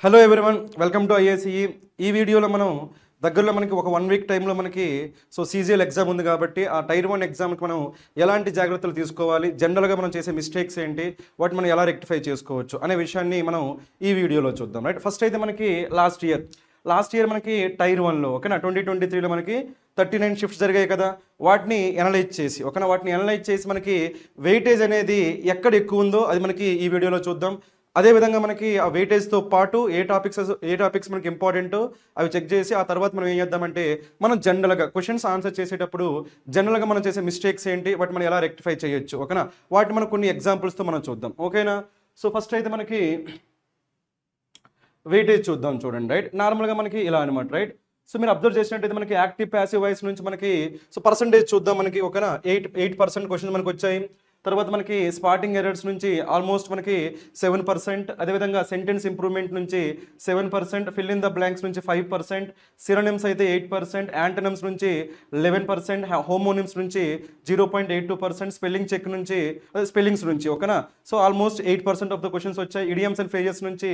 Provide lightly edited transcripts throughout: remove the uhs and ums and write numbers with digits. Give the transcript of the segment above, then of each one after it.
Hello everyone, welcome to IACE. ఈ వీడియోలో మనం దగ్గరలో మనకి ఒక 1 వీక్ టైంలో మనకి సీజీఎల్ ఎగ్జామ్ ఉంది కాబట్టి ఆ టైర్ 1 ఎగ్జామ్కి మనం ఎలాంటి జాగ్రత్తలు తీసుకోవాలి, జనరల్గా మనం చేసే మిస్టేక్స్ ఏంటి, వాటి మనం ఎలా రెక్టిఫై చేసుకోవచ్చు అనే విషయాన్ని మనం ఈ వీడియోలో చూద్దాం. రైట్, ఫస్ట్ అయితే మనకి లాస్ట్ ఇయర్ మనకి టైర్ 1లో ఓకేనా 2023లో మనకి 39 షిఫ్ట్స్ జరిగాయి కదా. వాటిని అనలైజ్ చేసి మనకి వెయిటేజ్ అనేది ఎక్కడ ఎక్కువ ఉందో అది మనకి ఈ వీడియోలో చూద్దాం. అదేవిధంగా మనకి ఆ వెయిటేజ్తో పాటు ఏ టాపిక్స్ మనకి ఇంపార్టెంటో అవి చెక్ చేసి ఆ తర్వాత మనం ఏం చేద్దామంటే మనం జనరల్గా క్వశ్చన్స్ ఆన్సర్ చేసేటప్పుడు జనరల్గా మనం చేసే మిస్టేక్స్ ఏంటి, వాటి మనం ఎలా రెక్టిఫై చేయొచ్చు ఓకేనా, వాటి మనం కొన్ని ఎగ్జాంపుల్స్తో మనం చూద్దాం ఓకేనా. సో ఫస్ట్ అయితే మనకి వెయిటేజ్ చూద్దాం. చూడండి రైట్, నార్మల్గా మనకి ఇలా అనమాట రైట్. సో మీరు అబ్జర్వ్ చేసినట్టయితే మనకి యాక్టివ్ ప్యాసివ్ వాయిస్ నుంచి మనకి పర్సంటేజ్ చూద్దాం. మనకి ఓకేనా 8% క్వశ్చన్స్ మనకి వచ్చాయి. తర్వాత మనకి స్పాటింగ్ ఎర్రర్స్ నుంచి ఆల్మోస్ట్ మనకి 7%, అదేవిధంగా సెంటెన్స్ ఇంప్రూవ్మెంట్ నుంచి 7%, ఫిల్ ఇన్ ద బ్లాంక్స్ నుంచి 5%, సిరోనిమ్స్ అయితే 8%, యాంటనమ్స్ నుంచి 11%, హోమోనిమ్స్ నుంచి 0.82%, స్పెల్లింగ్స్ నుంచి ఓకేనా. So almost 8% of the questions వచ్చాయి. ఇడియమ్స్ అండ్ ఫ్రేజెస్ నుంచి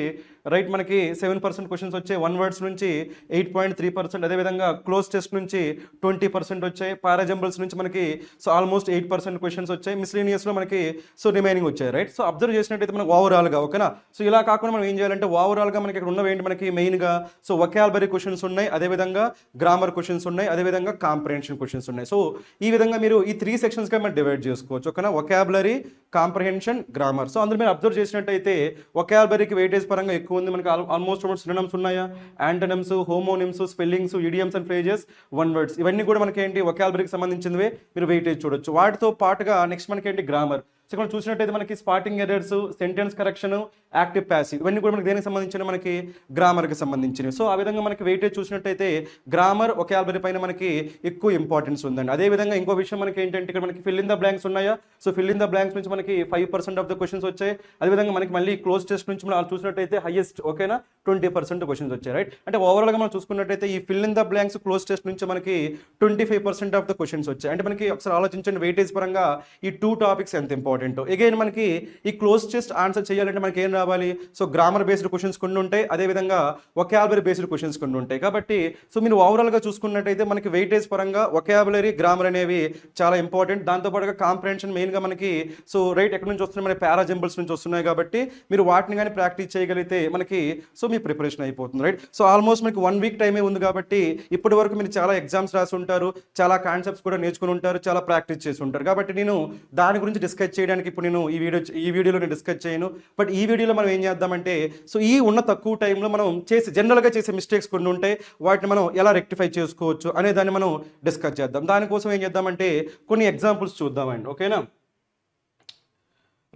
రైట్ మనకి 7% క్వశ్చన్స్ వచ్చాయి. 1 వర్డ్స్ నుంచి 8.3%, అదేవిధంగా క్లోజ్ టెస్ట్ నుంచి 20% వచ్చాయి. పారాజంబుల్స్ నుంచి మనకి ఆల్మోస్ట్ 8% క్వశ్చన్స్ వచ్చాయి. మిస్లీనియస్ లో మనకి రిమైనింగ్ వచ్చాయి రైట్. సో అబ్జర్వ్ చేసినట్టయితే మనకి ఓవరాల్గా ఓకేనా. సో ఇలా కాకుండా మనం ఏం చేయాలంటే ఓవరాల్గా మనకి ఇక్కడ ఉన్నవి ఏంటి, మనకి మెయిన్గా వొకాబులరీ క్వశ్చన్స్ ఉన్నాయి, అదేవిధంగా గ్రామర్ క్వశ్చన్స్ ఉన్నాయి, అదేవిధంగా కాంప్రహెన్షన్ క్వశ్చన్స్ ఉన్నాయి. సో ఈ విధంగా మీరు ఈ 3 సెక్షన్స్గా మనం డివైడ్ చేసుకోవచ్చు ఓకేనా, వొకాబులరీ, కాంప్రహెన్షన్, గ్రామర్. సో అందులో మీరు అబ్జర్వ్ చేసినట్టయితే వొకాబులరీకి వెయిటేజ్ పరంగా ఎక్కువ ఉంది. మనకి ఆల్మోస్ట్ సినోనిమ్స్ ఉన్నాయా, antonyms, homonyms, spellings, idioms and phrases, 1 words, ఇవన్నీ కూడా మనకి ఏంటి వొకాబులరీకి సంబంధించినవే మీరు వెయిటేజ్ చూడొచ్చు. వాటితో పాటుగా నెక్స్ట్ మనకి ఏంటి గ్రామర్. సో ఇక్కడ చూసినట్టయితే మనకి spotting errors, sentence correction, active passive, ఇవన్నీ కూడా మనకి దేనికి సంబంధించిన మనకి గ్రామర్కి సంబంధించినవి. సో ఆ విధంగా మనకి వెయిటేజ్ చూసినట్టయితే గ్రామర్, వొకాబులరీ పైన మనకి ఎక్కువ ఇంపార్టెన్స్ ఉందండి. అదేవిధంగా ఇంకో విషయం మనకి ఏంటంటే ఇక్కడ మనకి ఫిల్ ఇన్ ద బ్లాంక్స్ ఉన్నాయా. So fill in the blanks నుంచి మనకి 5% ఆఫ్ ద క్వశ్చన్స్ వచ్చాయి. అదేవిధంగా మనకి మళ్ళీ క్లోజ్ టెస్ట్ నుంచి మనం చూసినట్టయితే హైయెస్ట్ ఓకేనా 20% క్వశ్చన్స్ వచ్చాయి రైట్. అంటే ఓవరాల్గా మనం చూసుకున్నట్టయితే ఈ fill in the blanks, cloze test నుంచి మనకి 25% ఆఫ్ ద క్వశ్చన్స్ వచ్చాయి. అంటే మనకి ఒకసారి ఆలోచించండి వెయిటేజ్ పరంగా ఈ 2 టాపిక్స్ ఎంత ఇంపార్టెంట్. అగైన్ మనకి ఈ క్లోజ్ టెస్ట్ ఆన్సర్ చేయాలంటే మనకి ఏం రావాలి, సో గ్రామర్ బేస్డ్ క్వశ్చన్స్ కొన్ని ఉంటాయి, అదేవిధంగా వొకాబులరీ బేస్డ్ క్వశ్చన్స్ కొన్ని ఉంటాయి. కాబట్టి సో మీరు ఓవరాల్గా చూసుకున్నట్టయితే మనకి వెయిటేజ్ పరంగా వొకాబులరీ, గ్రామర్ అనేవి చాలా ఇంపార్టెంట్. దాంతోపాటుగా కాంప్రహెన్షన్ మెయిన్గా మనకి రైట్ ఎక్కడి నుంచి వస్తున్నాయి, మన పారాజంబుల్స్ నుంచి వస్తున్నాయి. కాబట్టి మీరు వాటిని కానీ ప్రాక్టీస్ చేయగలిగితే మనకి మీ ప్రిపరేషన్ అయిపోతుంది రైట్. సో ఆల్మోస్ట్ మనకి 1 వీక్ టైమే ఉంది కాబట్టి ఇప్పటి వరకు మీరు చాలా ఎగ్జామ్స్ రాసి ఉంటారు, చాలా కాన్సెప్ట్స్ కూడా నేర్చుకుని ఉంటారు, చాలా ప్రాక్టీస్ చేసి ఉంటారు. కాబట్టి నేను దాని గురించి డిస్కస్ చేయడానికి ఇప్పుడు నేను ఈ వీడియోలో నేను డిస్కస్ చేయను. బట్ ఈ వీడియోలో మనం ఏం చేద్దామంటే ఈ ఉన్న తక్కువ టైంలో మనం జనరల్గా చేసే మిస్టేక్స్ కొన్ని ఉంటాయి, వాటిని మనం ఎలా రెక్టిఫై చేసుకోవచ్చు అనే దాన్ని మనం డిస్కస్ చేద్దాం. దానికోసం ఏం చేద్దామంటే కొన్ని ఎగ్జాంపుల్స్ చూద్దామండి ఓకేనా.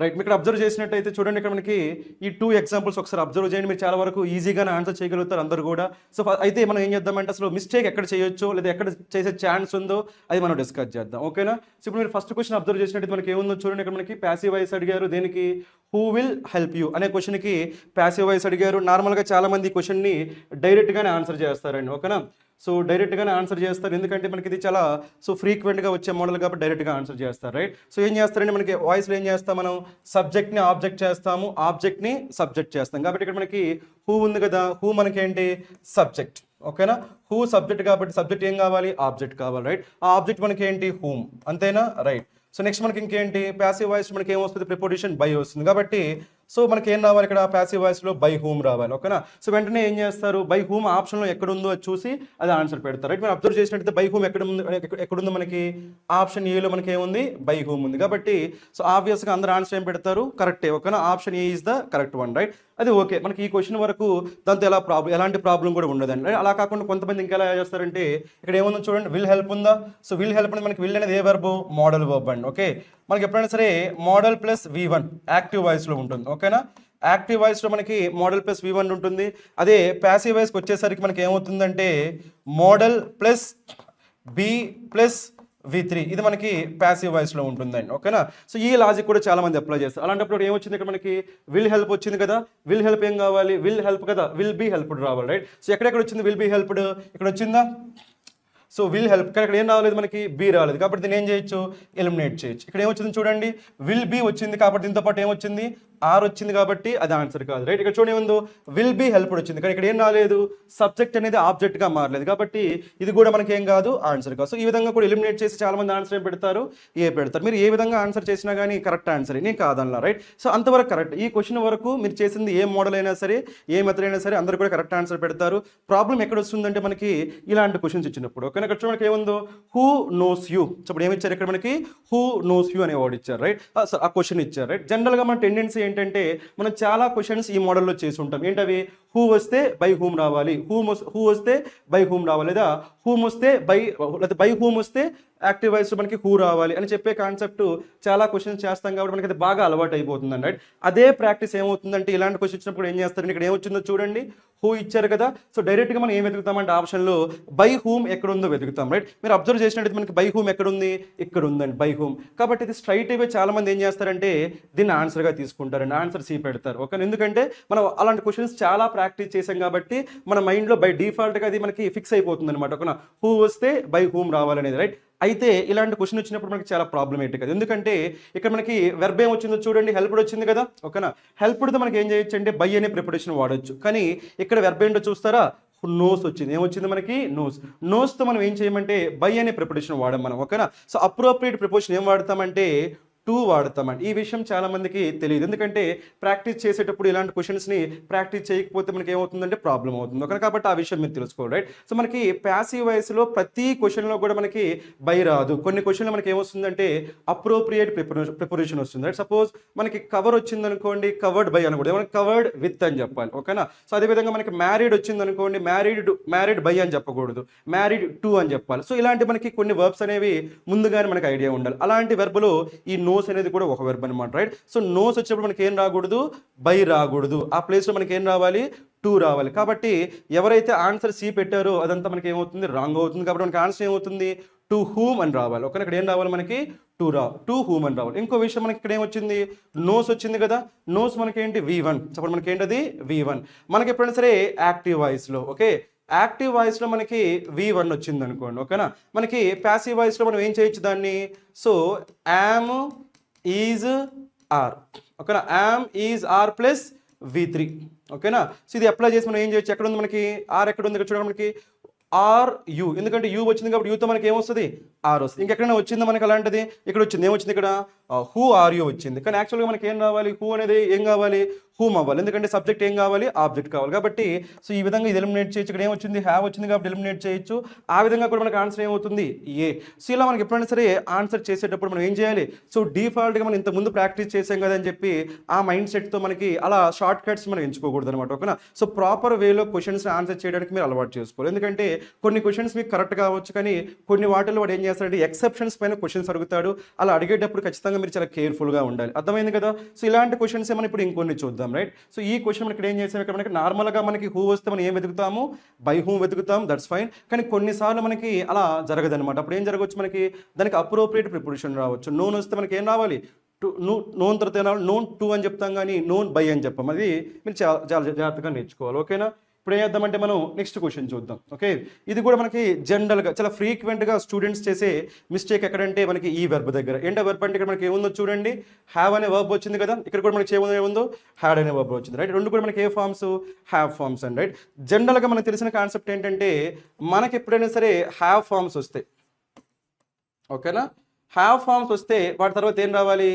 రైట్, మీకు ఇక్కడ అబ్జర్వ్ చేసినట్టయితే చూడండి, ఇక్కడ మనకి ఈ 2 ఎగ్జాంపుల్స్ ఒకసారి అబ్జర్వ్ చేయండి. మీరు చాలా వరకు ఈజీగానే ఆన్సర్ చేయగలుగుతారు అందరూ కూడా. సో అయితే మనం ఏం చేద్దామంటే అసలు మిస్టేక్ ఎక్కడ చేయొచ్చో లేదా ఎక్కడ చేసే ఛాన్స్ ఉందో అది మనం డిస్కస్ చేద్దాం ఓకేనా. సో ఇప్పుడు మీరు ఫస్ట్ క్వశ్చన్ అబ్జర్వ్ చేసినట్టయితే మనకి ఏముందో చూడండి. ఇక్కడ మనకి ప్యాసివ్ వాయిస్ అడిగారు. దేనికి, హూ విల్ హెల్ప్ యూ అనే క్వశ్చన్కి ప్యాసివ్ వాయిస్ అడిగారు. నార్మల్గా చాలామంది ఈ క్వశ్చన్ని డైరెక్ట్గానే ఆన్సర్ చేస్తారండి ఓకేనా. సో డైరెక్ట్గానే ఆన్సర్ చేస్తారు, ఎందుకంటే మనకి ఇది చాలా ఫ్రీక్వెంట్గా వచ్చే మోడల్ కాబట్టి డైరెక్ట్గా ఆన్సర్ చేస్తారు రైట్. సో ఏం చేస్తారంటే మనకి వాయిస్లో ఏం చేస్తాం, మనం సబ్జెక్ట్ని ఆబ్జెక్ట్ చేస్తాము, ఆబ్జెక్ట్ని సబ్జెక్ట్ చేస్తాం. కాబట్టి ఇక్కడ మనకి హూ ఉంది కదా, హూ మనకి ఏంటి సబ్జెక్ట్ ఓకేనా. హూ సబ్జెక్ట్ కాబట్టి సబ్జెక్ట్ ఏం కావాలి, ఆబ్జెక్ట్ కావాలి రైట్. ఆ ఆబ్జెక్ట్ మనకి ఏంటి హూమ్, అంతేనా రైట్. సో నెక్స్ట్ మనకి ఇంకేంటి ప్యాసివ్ వాయిస్ మనకి ఏమొస్తుంది, ప్రిపోజిషన్ బై వస్తుంది. కాబట్టి సో మనకి ఏం రావాలి ఇక్కడ ప్యాసివ్ వాయిస్లో బై హూమ్ రావాలి ఓకేనా. సో వెంటనే ఏం చేస్తారు, బై హూమ్ ఆప్షన్లో ఎక్కడ ఉందో అది చూసి అది ఆన్సర్ పెడతారు రైట్. మీరు అబ్జర్వ్ చేసినట్టయితే బై హూమ్ ఎక్కడుందో మనకి ఆప్షన్ ఏలో మనకి ఏముంది, బై హూమ్ ఉంది. కాబట్టి సో ఆబ్వియస్గా అందరూ ఆన్సర్ ఏం పెడతారు, కరెక్టే ఓకేనా. Option A is the correct one right. అది ఓకే, మనకి ఈ క్వశ్చన్ వరకు దాంతో ఎలాంటి ప్రాబ్లం కూడా ఉండదండి. అలా కాకుండా కొంతమంది ఇంకా ఎలా చేస్తారంటే ఇక్కడ ఏముందో చూడండి, విల్ హెల్ప్ ఉందా. సో విల్ హెల్ప్ అనేది మనకి విల్ అనేది ఏ వర్బ్, మోడల్ వర్బ్ అండి ఓకే. మనకి ఎప్పుడైనా సరే మోడల్ ప్లస్ V1 యాక్టివ్ వాయిస్లో ఉంటుంది ఓకేనా. యాక్టివ్ వాయిస్లో మనకి మోడల్ ప్లస్ V1 ఉంటుంది. అదే ప్యాసివ్ వాయిస్కి వచ్చేసరికి మనకి ఏమవుతుందంటే model plus B plus V3 ఇది మనకి ప్యాసివ్ వాయిస్లో ఉంటుందండి ఓకేనా. సో ఈ లాజిక్ కూడా చాలా మంది అప్లై చేస్తారు. అలాంటప్పుడు ఏమొచ్చింది ఇక్కడ మనకి విల్ హెల్ప్ వచ్చింది కదా, విల్ హెల్ప్ ఏం కావాలి, విల్ హెల్ప్ కదా, విల్ బీ హెల్ప్డ్ రావాలి రైట్. సో ఎక్కడెక్కడ వచ్చింది విల్ బీ హెల్ప్డ్, ఇక్కడ వచ్చిందా. సో విల్ హెల్ప్, కానీ ఇక్కడ ఏం రాలేదు మనకి, బి రాలేదు, కాబట్టి దీన్ని ఏం చేయొచ్చు, ఎలిమినేట్ చేయొచ్చు. ఇక్కడ ఏమొచ్చింది చూడండి, విల్ బి వచ్చింది కాబట్టి దీంతో పాటు ఏమొచ్చింది, ఆర్ వచ్చింది కాబట్టి అది ఆన్సర్ కాదు, రైట్. ఇక్కడ చూడండి ఏముందో, విల్ బి హెల్ప్డ్ వచ్చింది, కానీ ఇక్కడ ఏం రాలేదు, సబ్జెక్ట్ అనేది ఆబ్జెక్ట్ గా మారలేదు, కాబట్టి ఇది కూడా మనకి ఏం కాదు, ఆన్సర్ కాదు. సో ఈ విధంగా కూడా ఎలిమినేట్ చేసి చాలా మంది ఆన్సర్ ఏం పెడతారు, ఏ పెడతారు. మీరు ఏ విధంగా ఆన్సర్ చేసినా కానీ కరెక్ట్ ఆన్సర్ నేను కాదన్నా, రైట్. సో అంతవరకు కరెక్ట్. ఈ క్వశ్చన్ వరకు మీరు చేసింది ఏ మోడల్ అయినా సరే, ఏ మెథడ్ అయినా సరే, అందరూ కూడా కరెక్ట్ ఆన్సర్ పెడతారు. ప్రాబ్లం ఎక్కడ వస్తుందంటే మనకి ఇలాంటి క్వశ్చన్స్ ఇచ్చినప్పుడు, ఓకే. ఇక్కడ చూడండి ఏముందో, హూ నోస్ యూ. సో ఇప్పుడు ఏమి ఇచ్చారు ఇక్కడ మనకి, హూ నోస్ యూ అనే వర్డ్ ఇచ్చారు, రైట్. ఆ క్వశ్చన్ ఇచ్చారు, రైట్. జనరల్గా మన టెండెన్సీ ఏంటంటే మనం చాలా క్వశ్చన్స్ ఈ మోడల్లో చేసి ఉంటాం. ఏంటవి, హూ వస్తే బై హూమ్ రావాలి, హూ వస్తే బై హూమ్ రావాలి, లేదా హూమ్ వస్తే బై హూమ్ వస్తే యాక్టివ్ వాయిస్ మనకి హూ రావాలి అని చెప్పే కాన్సెప్ట్ చాలా క్వశ్చన్స్ చేస్తాం కాబట్టి మనకి అది బాగా అలవాటు అయిపోతుంది అండి, రైట్. అదే ప్రాక్టీస్ ఏమవుతుందంటే ఇలాంటి క్వశ్చన్ ఇచ్చినప్పుడు ఏం చేస్తారంటే, ఇక్కడ ఏమొచ్చిందో చూడండి, హూ ఇచ్చారు కదా. సో డైరెక్ట్గా మనం ఏం వెతుకుతామంటే ఆప్షన్లో బై హూమ్ ఎక్కడ ఉందో వెతుకుతాం, రైట్. మీరు అబ్జర్వ్ చేసినట్టు మనకి బై హూమ్ ఎక్కడ ఉంది, ఇక్కడ ఉందండి బై హూమ్. కాబట్టి ఇది స్ట్రైట్ అవే చాలా మంది ఏం చేస్తారంటే దీన్ని ఆన్సర్గా తీసుకుంటారండి, ఆన్సర్ సి పెడతారు, ఓకే. ఎందుకంటే మనం అలాంటి క్వశ్చన్స్ చాలా ప్రాక్టీస్ చేసాం కాబట్టి మన మైండ్లో బై డిఫాల్ట్గా అది మనకి ఫిక్స్ అయిపోతుంది అనమాట, ఓకేనా. హూ వస్తే బై హూమ్ రావాలనేది, రైట్. అయితే ఇలాంటి క్వశ్చన్ వచ్చినప్పుడు మనకి చాలా ప్రాబ్లమేటిక్ అది, ఎందుకంటే ఇక్కడ మనకి వెర్బ్ ఏం వచ్చిందో చూడండి, హెల్ప్డ్ వచ్చింది కదా, ఓకేనా. హెల్ప్డ్తో మనకి ఏం చేయొచ్చు అంటే బై అనే ప్రిపరేషన్ వాడచ్చు, కానీ ఇక్కడ వెర్బ్ ఏంటో చూస్తారా, నోస్ వచ్చింది. ఏమొచ్చింది మనకి, నోస్తో మనం ఏం చేయమంటే బై అనే ప్రిపరేషన్ వాడాం మనం, ఓకేనా. సో అప్రోప్రియేట్ ప్రిపోజిషన్ ఏం వాడతామంటే టు వాడతామండి. ఈ విషయం చాలా మందికి తెలియదు, ఎందుకంటే ప్రాక్టీస్ చేసేటప్పుడు ఇలాంటి క్వశ్చన్స్ని ప్రాక్టీస్ చేయకపోతే మనకి ఏమవుతుందంటే ప్రాబ్లం అవుతుంది, ఓకే. కాబట్టి ఆ విషయం మీరు తెలుసుకోవాలి, రైట్. సో మనకి ప్యాసివ్ వాయిస్లో ప్రతి క్వశ్చన్లో కూడా మనకి బై రాదు. కొన్ని క్వశ్చన్లో మనకి ఏమొస్తుందంటే అప్రోప్రియేట్ ప్రిపరేషన్ వస్తుంది, రైట్. సపోజ్ మనకి కవర్ వచ్చింది అనుకోండి, కవర్డ్ బై అనకూడదు, మనకి కవర్డ్ విత్ అని చెప్పాలి, ఓకేనా. సో అదేవిధంగా మనకి మ్యారీడ్ వచ్చింది అనుకోండి, మ్యారీడ్ బై అని చెప్పకూడదు, మ్యారీడ్ టు అని చెప్పాలి. సో ఇలాంటి మనకి కొన్ని వర్బ్స్ అనేవి ముందుగానే మనకి ఐడియా ఉండాలి. అలాంటి వెర్బ్లో ఈ నోస్ అనేది కూడా ఒక వెర్బ్ అనమాట, రైట్. సో నోస్ వచ్చినప్పుడు మనకి ఏం రాకూడదు, బై రాకూడదు, ఆ ప్లేస్లో మనకి ఏం రావాలి, టు రావాలి. కాబట్టి ఎవరైతే ఆన్సర్ సి పెట్టారో అదంతా మనకి ఏమవుతుంది, రాంగ్ అవుతుంది. కాబట్టి మనకి ఆన్సర్ ఏమవుతుంది, టు హూమ్ అని రావాలి, ఓకే. ఇక్కడ ఏం రావాలి మనకి, టు హూమ్ అని రావాలి. ఇంకో విషయం మనకి ఇక్కడ ఏమొచ్చింది, నోస్ వచ్చింది కదా, నోస్ మనకి ఏంటి, V1. చెప్పండి మనకి ఏంటది, V1. మనకి ఎప్పుడైనా సరే యాక్టివ్ వాయిస్లో, ఓకే, యాక్టివ్ వాయిస్లో మనకి V1 వచ్చింది అనుకోండి, ఓకేనా. మనకి ప్యాసివ్ వాయిస్లో మనం ఏం చేయొచ్చు దాన్ని, సో యామ్ ఈజ్ ఆర్, ఓకేనా. Am is are plus V3, ఓకేనా. సో ఇది అప్లై చేసి మనం ఏం చేయొచ్చు, ఎక్కడ ఉంది మనకి ఆర్, ఎక్కడ ఉంది ఇక్కడ చూడండి మనకి ఆర్ యూ, ఎందుకంటే యూ వచ్చింది కాబట్టి యూతో మనకి ఏమొస్తుంది, ఆర్ వస్తుంది. ఇంకెక్కడైనా వచ్చిందా మనకి అలాంటిది, ఇక్కడ వచ్చింది, ఏమొచ్చింది ఇక్కడ హూ ఆర్ యూ వచ్చింది. కానీ యాక్చువల్గా మనకి ఏం రావాలి, హూ అనేది ఏం కావాలి, హూమ్ అవ్వాలి, ఎందుకంటే సబ్జెక్ట్ ఏం కావాలి, ఆబ్జెక్ట్ కావాలి. కాబట్టి సో ఈ విధంగా ఇది ఎలిమినేట్ చేయొచ్చు. ఇక్కడ ఏమొచ్చింది, హ్యావ్ వచ్చింది కాబట్టి ఎలిమినేట్ చేయొచ్చు. ఆ విధంగా కూడా మనకి ఆన్సర్ ఏమవుతుంది, ఏ. సో ఇలా మనకి ఎప్పుడైనా సరే ఆన్సర్ చేసేటప్పుడు మనం ఏం చేయాలి, సో డిఫాల్ట్గా మనం ఇంతకుముందు ప్రాక్టీస్ చేసాం కదా అని చెప్పి ఆ మైండ్ సెట్తో మనకి అలా షార్ట్ కట్స్ మనం ఎంచుకోకూడదు అనమాట, ఓకేనా. సో ప్రాపర్ వేలో క్వశ్చన్స్ని ఆన్సర్ చేయడానికి మీరు అలవాటు చేసుకోవాలి, ఎందుకంటే కొన్ని క్వశ్చన్స్ మీకు కరెక్ట్ కావచ్చు, కానీ కొన్ని వాటిల్లో వాడు ఏం చేస్తాడంటే ఎక్సెప్షన్స్ పైన క్వశ్చన్స్ అడుగుతాడు. అలా అడిగేటప్పుడు ఖచ్చితంగా మీరు చాలా కేర్ఫుల్గా ఉండాలి, అర్థమైంది కదా. సో ఇలాంటి క్వశ్చన్స్ మనం ఇప్పుడు ఇంకొన్ని చూద్దాం, రైట్. సో ఈ క్వశ్చన్ మనకి ఇక్కడ ఏం చేసాం, ఇక్కడ మనకి నార్మల్గా మనకి హూ వస్తే మనం ఏం వెతుకుతాము, బై హూమ్ వెతుకుతాం, దట్స్ ఫైన్. కానీ కొన్నిసార్లు మనకి అలా జరగదనమాట. అప్పుడు ఏం జరగవచ్చు, మనకి దానికి అప్రోప్రియేట్ ప్రిపరేషన్ రావచ్చు. నోన్ వస్తే మనకి ఏం రావాలి, నోన్ తర్వాత ఏం రావాలి, నోన్ టు అని చెప్తాం, కానీ నోన్ బై అని చెప్పాం. అది మీరు చాలా జాగ్రత్తగా నేర్చుకోవాలి, ఓకేనా. ఇప్పుడు ఏం చేద్దామంటే మనం నెక్స్ట్ క్వశ్చన్ చూద్దాం, ఓకే. ఇది కూడా మనకి జనరల్గా చాలా ఫ్రీక్వెంట్గా స్టూడెంట్స్ చేసే మిస్టేక్ ఎక్కడంటే మనకి ఈ వెర్బ్ దగ్గర. ఏంటో వెర్బ్ అంటే ఇక్కడ మనకి ఏముందో చూడండి, హ్యావ్ అనే వర్బ్ వచ్చింది కదా, ఇక్కడ కూడా మనకి ఏముందో హ్యాడ్ అనే వర్బ్ వచ్చింది, రైట్. రెండు కూడా మనకి ఏ ఫార్మ్స్, హ్యావ్ ఫార్మ్స్ అండి, రైట్. జనరల్గా మనకు తెలిసిన కాన్సెప్ట్ ఏంటంటే మనకి ఎప్పుడైనా సరే హ్యావ్ ఫార్మ్స్ వస్తాయి, ఓకేనా. హ్యావ్ ఫార్మ్స్ వస్తే వాటి తర్వాత ఏం రావాలి,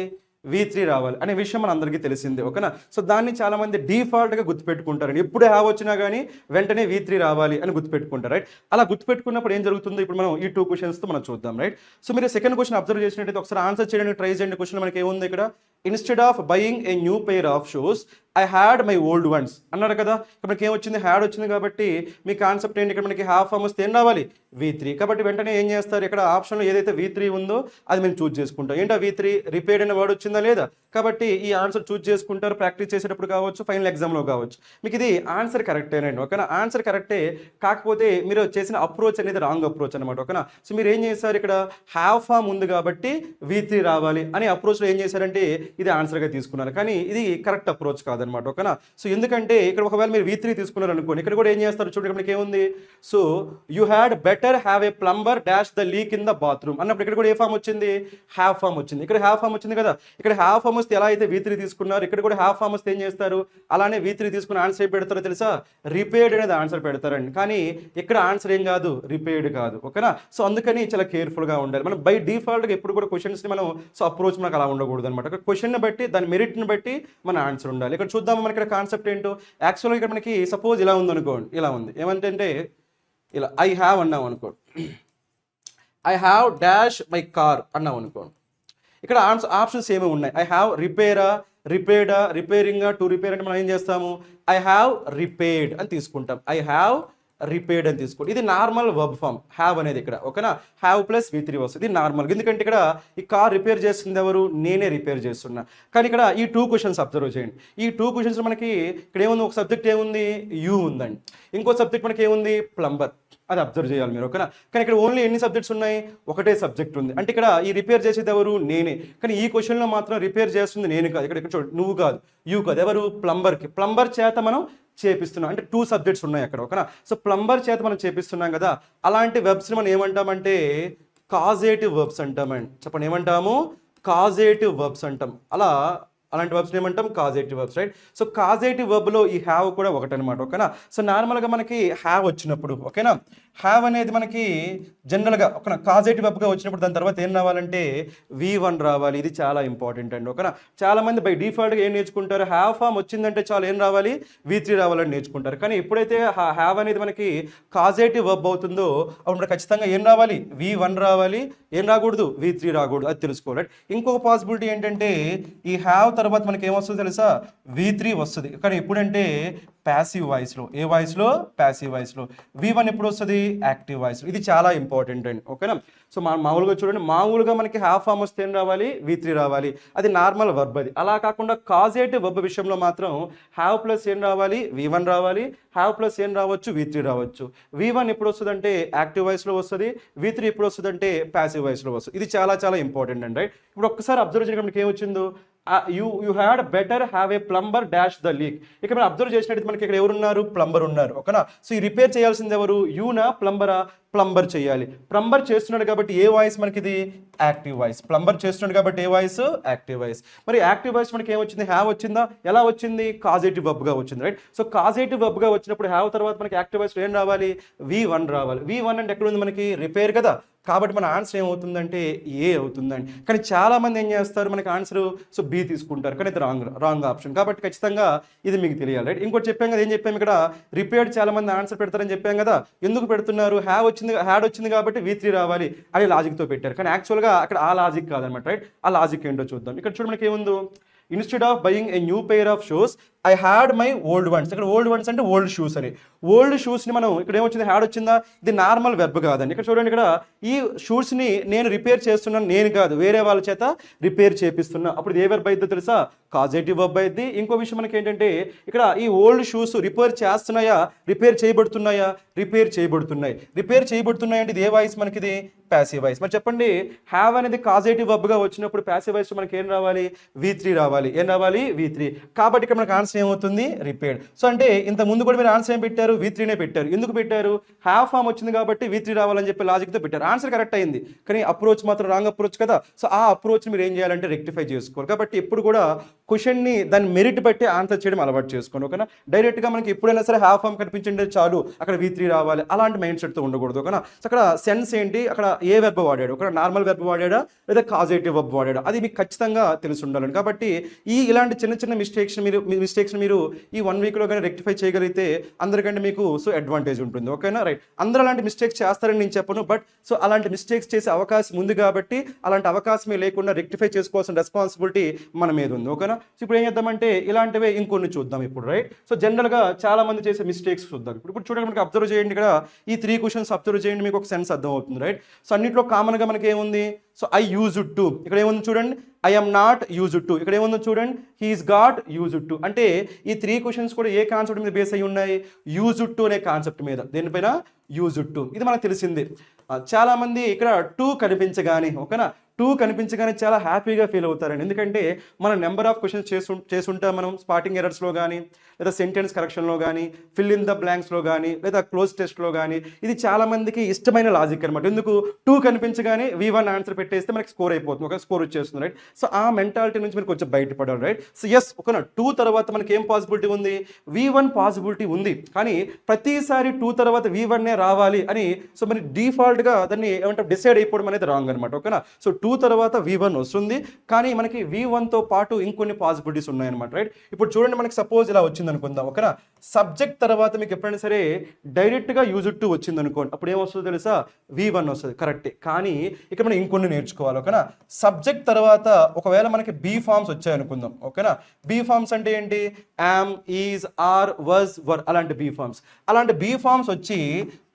V3 రావాలి అనే విషయం మన అందరికీ తెలిసిందే, ఓకేనా. సో దాన్ని చాలా మంది డిఫాల్ట్గా గుర్తుపెట్టుకుంటారండి. ఎప్పుడు హ్యావ్ వచ్చినా కానీ వెంటనే V3 రావాలి అని గుర్తుపెట్టుకుంటారు, రైట్. అలా గుర్తుపెట్టుకున్నప్పుడు ఏం జరుగుతుందో ఇప్పుడు మనం ఈ 2 క్వశ్చన్స్తో మనం చూద్దాం, రైట్. సో మీరు సెకండ్ క్వశ్చన్ అబ్జర్వ్ చేసినట్టయితే ఒకసారి ఆన్సర్ చేయడానికి ట్రై చేయండి. క్వశ్చన్ మనకి ఏముంది ఇక్కడ, instead of buying a new pair of shoes I had my old once అన్నారు కదా. ఇక్కడ మనకి ఏమొచ్చింది, హ్యాడ్ వచ్చింది కాబట్టి మీ కాన్సెప్ట్ ఏంటి, ఇక్కడ మనకి హ్యావ్ ఫార్మ్ వస్తే ఏం రావాలి, V3. కాబట్టి వెంటనే ఏం చేస్తారు, ఇక్కడ ఆప్షన్లో ఏదైతే V3 ఉందో అది మేము చూజ్ చేసుకుంటాం. ఏంటో V3 రిపేర్డ్ అనే వర్డ్ వచ్చిందా లేదా, కాబట్టి ఈ ఆన్సర్ చూజ్ చేసుకుంటారు ప్రాక్టీస్ చేసేటప్పుడు కావచ్చు, ఫైనల్ ఎగ్జామ్లో కావచ్చు. మీకు ఇది ఆన్సర్ కరెక్టేనండి, ఓకేనా. ఆన్సర్ కరెక్టే, కాకపోతే మీరు చేసిన అప్రోచ్ అనేది రాంగ్ అప్రోచ్ అనమాట, ఓకేనా. సో మీరు ఏం చేశారు, ఇక్కడ హ్యావ్ ఫార్మ్ ఉంది కాబట్టి V3 రావాలి అని అప్రోచ్లో ఏం చేశారంటే ఇది ఆన్సర్గా తీసుకున్నారు. కానీ ఇది కరెక్ట్ అప్రోచ్ కాదనమాట. ఓకేనా? సో ఎందుకంటే ఇక్కడ ఒకవేళ మీరు V3 తీసుకున్నారు అనుకోండి, ఇక్కడ కూడా ఏం చేస్తారు చూడండి, ఇక్కడ ఏముంది, so you had better have a plumber dash the leak in the bathroom అన్నప్పుడు ఇక్కడ కూడా ఏ ఫామ్ వచ్చింది, హ్యావ్ ఫామ్ వచ్చింది. ఇక్కడ హ్యావ్ ఫామ్ వచ్చింది కదా. ఇక్కడ హ్యావ్ ఫామ్ వస్తే ఎలా అయితే V3 తీసుకున్నారు, ఇక్కడ కూడా హ్యావ్ ఫామ్ వస్తే ఏం చేస్తారు, అలానే V3 తీసుకుని ఆన్సర్ ఏం పెడతారో తెలుసా, రిపేర్డ్ అనేది ఆన్సర్ పెడతారండి. కానీ ఇక్కడ ఆన్సర్ ఏం కాదు, రిపేర్డ్ కాదు. ఓకేనా? సో అందుకని చాలా కేర్ఫుల్గా ఉండాలి. మనం బై డిఫాల్ట్గా ఎప్పుడు కూడా క్వశ్చన్స్ని మనం సో అప్రోచ్ మనకు అలా ఉండకూడదు అనమాట. క్వశ్చన్ని బట్టి దాని మెరిట్ని బట్టి మన ఆన్సర్ ఉండాలి. ఇక్కడ చూద్దాం మనకి ఇక్కడ కాన్సెప్ట్ ఏంటో. యాక్చువల్గా ఇక్కడ మనకి సపోజ్ ఇలా ఉంది అనుకోండి, ఇలా ఉంది ఏమంటే ఇలా ఐ హ్యావ్ అన్నాం అనుకోండి, I have dash my car అన్నాం అనుకోండి. ఇక్కడ ఆప్షన్స్ ఏమి ఉన్నాయి, ఐ హ్యావ్ రిపేరా, రిపేర్డా, రిపేరింగా, టు రిపేర్ అంటే మనం ఏం చేస్తాము, ఐ హ్యావ్ రిపేర్డ్ అని తీసుకుంటాం. ఐ హ్యావ్ రిపేర్డ్ అని తీసుకోండి. ఇది నార్మల్ వర్బ్ ఫామ్ హ్యావ్ అనేది ఇక్కడ. ఓకేనా? హ్యావ్ ప్లస్ V3 వస్తుంది, ఇది నార్మల్. ఎందుకంటే ఇక్కడ ఈ కార్ రిపేర్ చేస్తుంది ఎవరు, నేనే రిపేర్ చేస్తున్నా. కానీ ఇక్కడ ఈ 2 క్వశ్చన్స్ అబ్జర్వ్ చేయండి. ఈ 2 క్వశ్చన్స్ మనకి ఇక్కడ ఏముంది, ఒక సబ్జెక్ట్ ఏముంది, యూ ఉందండి, ఇంకో సబ్జెక్ట్ మనకి ఏముంది, ప్లంబర్. అది అబ్జర్వ్ చేయాలి మీరు. ఓకేనా? కానీ ఇక్కడ ఓన్లీ ఎన్ని సబ్జెక్ట్స్ ఉన్నాయి, ఒకటే సబ్జెక్ట్ ఉంది. అంటే ఇక్కడ ఈ రిపేర్ చేసేది ఎవరు, నేనే. కానీ ఈ క్వశ్చన్లో మాత్రం రిపేర్ చేస్తుంది నేను కాదు. ఇక్కడ చూడండి, నువ్వు కాదు, యూ కాదు, ఎవరు, ప్లంబర్కి. ప్లంబర్ చేత మనం చేపిస్తున్నాం, అంటే 2 సబ్జెక్ట్స్ ఉన్నాయి అక్కడ. ఓకేనా? సో ప్లంబర్ చేత మనం చేపిస్తున్నాం కదా, అలాంటి వెబ్స్ని మనం ఏమంటామంటే కాజేటివ్ వర్బ్స్ అంటామండి. చెప్పండి ఏమంటాము, కాజేటివ్ వర్బ్స్ అంటాం. అలాంటి వర్బ్స్ ఏమంటాం, causative verbs, right? So causative వర్బ్లో ఈ హ్యావ్ కూడా ఒకటనమాట. ఓకేనా? సో నార్మల్గా మనకి హ్యావ్ వచ్చినప్పుడు, ఓకేనా, హ్యావ్ అనేది మనకి జనరల్గా ఒక కాజేటివ్ వర్బ్గా వచ్చినప్పుడు దాని తర్వాత ఏం రావాలంటే V1 రావాలి. ఇది చాలా ఇంపార్టెంట్ అండి. ఓకేనా? చాలామంది బై డిఫాల్ట్గా ఏం నేర్చుకుంటారు, హ్యావ్ ఫామ్ వచ్చిందంటే చాలా ఏం రావాలి, V3 రావాలని నేర్చుకుంటారు. కానీ ఎప్పుడైతే హ్యావ్ అనేది మనకి కాజేటివ్ వర్బ్ అవుతుందో అప్పుడు ఖచ్చితంగా ఏం రావాలి, V1 రావాలి. ఏం రాకూడదు, V3 రాకూడదు. అది తెలుసుకోవాలి. ఇంకొక పాసిబిలిటీ ఏంటంటే ఈ హ్యావ్ తర్వాత మనకి ఏమొస్తుంది తెలుసా, V3 వస్తుంది. కానీ ఎప్పుడంటే ప్యాసివ్ వాయిస్లో. ఏ వాయిస్లో, ప్యాసివ్ వాయిస్లో. V1 ఎప్పుడు వస్తుంది, యాక్టివ్ వాయిస్లో. ఇది చాలా ఇంపార్టెంట్ అండి. ఓకేనా? సో మామూలుగా చూడండి, మామూలుగా మనకి హ్యావ్ ఫామ్ వస్తే ఏం రావాలి, V3 రావాలి. అది నార్మల్ వర్బ్. అది అలా కాకుండా కాజేటివ్ వర్బ్ విషయంలో మాత్రం హ్యావ్ ప్లస్ ఏం రావాలి, V1 రావాలి. హ్యావ్ ప్లస్ ఏం రావచ్చు, V3 రావచ్చు. V1 ఎప్పుడు వస్తుంది అంటే యాక్టివ్ వాయిస్లో వస్తుంది. V3 ఎప్పుడు వస్తుంది అంటే ప్యాసివ్ వాయిస్లో వస్తుంది. ఇది చాలా చాలా ఇంపార్టెంట్ అండి, రైట్? ఇప్పుడు ఒక్కసారి అబ్జర్వ్ చేయడానికి ఏమొచ్చిందో, you had better have a plumber dash the leak. ఇక్కడ మనం అబ్జర్వ్ చేసినట్టు మనకి ఇక్కడ ఎవరున్నారు, ప్లంబర్ ఉన్నారు. ఓకేనా? సో ఈ రిపేర్ చేయాల్సింది ఎవరు, యూనా ప్లంబరా, ప్లంబర్ చేయాలి. ప్లంబర్ చేస్తున్నాడు కాబట్టి ఏ వాయిస్ మనకి ఇది, యాక్టివ్ వాయిస్. ప్లంబర్ చేస్తున్నాడు కాబట్టి ఏ వాయిస్, యాక్టివ్ వాయిస్. మరి యాక్టివ్ వాయిస్ మనకి ఏమొచ్చింది, హ్యావ్ వచ్చిందా, ఎలా వచ్చింది, కాజేటివ్ వర్బ్గా వచ్చింది, రైట్? సో కాజేటివ్ వర్బ్గా వచ్చినప్పుడు హ్యావ్ తర్వాత మనకి యాక్టివ్ వాయిస్ ఏం రావాలి, V1 రావాలి. V1 అంటే ఎక్కడ ఉంది మనకి, రిపేర్ కదా. కాబట్టి మన ఆన్సర్ ఏమవుతుందంటే ఏ అవుతుందండి. కానీ చాలామంది ఏం చేస్తారు, మనకి ఆన్సర్ సో B తీసుకుంటారు. కానీ ఇది రాంగ్ ఆప్షన్. కాబట్టి ఖచ్చితంగా ఇది మీకు తెలియాలి, రైట్? ఇంకోటి చెప్పాం కదా, ఏం చెప్పాము ఇక్కడ, రిపేర్డ్ చాలామంది ఆన్సర్ పెడతారని చెప్పాం కదా. ఎందుకు పెడుతున్నారు, హ్యాడ్ వచ్చింది కాబట్టి V3 రావాలి అని లాజిక్తో పెట్టారు. కానీ యాక్చువల్గా అక్కడ ఆ లాజిక్ కాదనమాట, రైట్? ఆ లాజిక్ ఏంటో చూద్దాం. ఇక్కడ చూడ మనకి ఏముందో, instead of buying a new pair of shoes I had my old once. ఇక్కడ ఓల్డ్ వన్స్ అంటే ఓల్డ్ షూస్ అని. ఓల్డ్ షూస్ని మనం ఇక్కడ ఏమొచ్చింది, హ్యాడ్ వచ్చిందా, ఇది నార్మల్ వెర్బ్ కాదండి. ఇక్కడ చూడండి, ఇక్కడ ఈ షూస్ని నేను రిపేర్ చేస్తున్నాను, నేను కాదు, వేరే వాళ్ళ చేత రిపేర్ చేపిస్తున్నా. అప్పుడు ఏ వెర్బ్ అయిద్దో తెలుసా, కాజేటివ్ వెర్బ్ అయింది. ఇంకో విషయం మనకి ఏంటంటే ఇక్కడ ఈ ఓల్డ్ షూస్ రిపేర్ చేస్తున్నాయా, రిపేర్ చేయబడుతున్నాయా, రిపేర్ చేయబడుతున్నాయి. రిపేర్ చేయబడుతున్నాయి అంటే ఇది ఏ వాయిస్ మనకి, ఇది ప్యాసివ్ వాయిస్. మరి చెప్పండి, హ్యావ్ అనేది కాజేటివ్ వర్బ్గా వచ్చినప్పుడు ప్యాసివ్ వాయిస్ మనకి ఏం రావాలి, V3 రావాలి. ఏం రావాలి, V3. కాబట్టి ఇక్కడ మనకు ఆన్సర్ ఏమవుతుంది, రిపేర్డ్. సో అంటే ఇంత ముందు కూడా మీరు ఆన్సర్ ఏం పెట్టారు, V3నే పెట్టారు. ఎందుకు పెట్టారు, హ్యావ్ ఫామ్ వచ్చింది కాబట్టి V3 రావాలని చెప్పి లాజిక్తో పెట్టారు. ఆన్సర్ కరెక్ట్ అయింది, కానీ అప్రోచ్ మాత్రం రాంగ్ అప్రోచ్ కదా. సో ఆ అప్రోచ్ మీరు ఏం చేయాలంటే రెక్టిఫై చేసుకోవాలి. కాబట్టి ఎప్పుడు కూడా క్వశ్చన్ని దాని మెరిట్ బట్టి ఆన్సర్ చేయడం అలవాటు చేసుకోండి. ఓకేనా? డైరెక్ట్గా మనకి ఎప్పుడైనా సరే హ్యావ్ ఫామ్ కనిపించండి చాలు అక్కడ V3 రావాలి అలాంటి మైండ్ సెట్తో ఉండకూడదు. ఓకేనా? సో అక్కడ సెన్స్ ఏంటి, అక్కడ ఏ వెర్బ్ వాడాడు, ఒక నార్మల్ వెర్బ్ వాడాడా లేదా కాజేటివ్ వెర్బ్ వాడాడా, అది మీకు ఖచ్చితంగా తెలిసి ఉండాలని. కాబట్టి ఇలాంటి చిన్న చిన్న మిస్టేక్స్ మీరు ఈ 1 వీక్లో కానీ రెక్టిఫై చేయగలిగితే అందరికంటే మీకు సో అడ్వాంటేజ్ ఉంటుంది. ఓకేనా? రైట్? అందరూ అలాంటి మిస్టేక్స్ చేస్తారని నేను చెప్పను, బట్ సో అలాంటి మిస్టేక్స్ చేసే అవకాశం ఉంది కాబట్టి అలాంటి అవకాశమే లేకుండా రెక్టిఫై చేసుకోవాల్సిన రెస్పాన్సిబిలిటీ మన మీద ఉంది. ఓకేనా? సో ఇప్పుడు ఏం చేద్దామంటే ఇలాంటివే ఇంకొన్ని చూద్దాం ఇప్పుడు, రైట్? సో జనరల్గా చాలా మంది చేసే మిస్టేక్స్ చూద్దాం. ఇప్పుడు చూడండి, మనకి అబ్జర్వ్ చేయండి, ఇక్కడ ఈ 3 క్వశ్చన్స్ అబ్జర్వ్ చేయండి, మీకు ఒక సెన్స్ అర్థం అవుతుంది, రైట్? సో అన్నింటిలో కామన్గా మనకి ఏముంది, సో ఐ యూజ్డ్ టు. ఇక్కడ ఏముంది చూడండి, I M not used to. ఇక్కడ ఏముందో చూడండి, హీఈస్ గాట్ యూజ్డ్ టు. అంటే ఈ 3 క్వశ్చన్స్ కూడా ఏ కాన్సెప్ట్ మీద బేస్ అయి ఉన్నాయి, యూజ్డ్ టు అనే కాన్సెప్ట్ మీద. దేనిపైన, యూజ్డ్ టు. ఇది మనకు తెలిసింది. చాలామంది ఇక్కడ 2 కనిపించగానే, ఓకేనా, టూ కనిపించగానే చాలా హ్యాపీగా ఫీల్ అవుతారండి. ఎందుకంటే మనం నెంబర్ ఆఫ్ క్వశ్చన్స్ చేసుంటాం మనం స్పాటింగ్ ఎరర్స్లో కానీ, లేదా సెంటెన్స్ కరెక్షన్లో కానీ, ఫిల్ ఇన్ ద బ్లాంక్స్లో కానీ, లేదా క్లోజ్ టెస్ట్లో కానీ. ఇది చాలా మందికి ఇష్టమైన లాజిక్ అనమాట. ఎందుకు టూ కనిపించగానే V1 ఆన్సర్ పెట్టేస్తే మనకి స్కోర్ అయిపోతుంది, ఒక స్కోర్ వచ్చేస్తుంది, రైట్? సో ఆ మెంటాలిటీ నుంచి మీరు కొంచెం బయటపడాలి, రైట్? సో ఎస్, ఒక టూ తర్వాత మనకి ఏం పాసిబిలిటీ ఉంది? V1 పాసిబిలిటీ ఉంది. కానీ ప్రతిసారి టూ తర్వాత V1 రావాలి అని సో మరి డిఫాల్ట్గా దాన్ని ఏమంటారు డిసైడ్ అయిపోవడం అనేది రాంగ్ అనమాట. ఓకేనా? సో టూ తర్వాత V1 వస్తుంది, కానీ మనకి V1తో పాటు ఇంకొన్ని పాసిబిలిటీస్ ఉన్నాయన్నమాట, రైట్? ఇప్పుడు చూడండి, మనకి సపోజ్ ఇలా వచ్చింది అనుకుందాం. ఓకేనా? సబ్జెక్ట్ తర్వాత మీకు ఎప్పుడైనా సరే డైరెక్ట్గా యూజ్ టు వచ్చింది అనుకోండి, అప్పుడు ఏమొస్తుందో తెలుసా? V1 వస్తుంది, కరెక్టే. కానీ ఇక్కడ మనం ఇంకొన్ని నేర్చుకోవాలి. ఓకేనా? సబ్జెక్ట్ తర్వాత ఒకవేళ మనకి బీ ఫార్మ్స్ వచ్చాయి అనుకుందాం. ఓకేనా? బీ ఫార్మ్స్ అంటే ఏంటి? యామ్, ఈజ్, ఆర్, వజ్, వర్, అలాంటి బీ ఫార్మ్స్. అలాంటి బీ ఫార్మ్స్ వచ్చి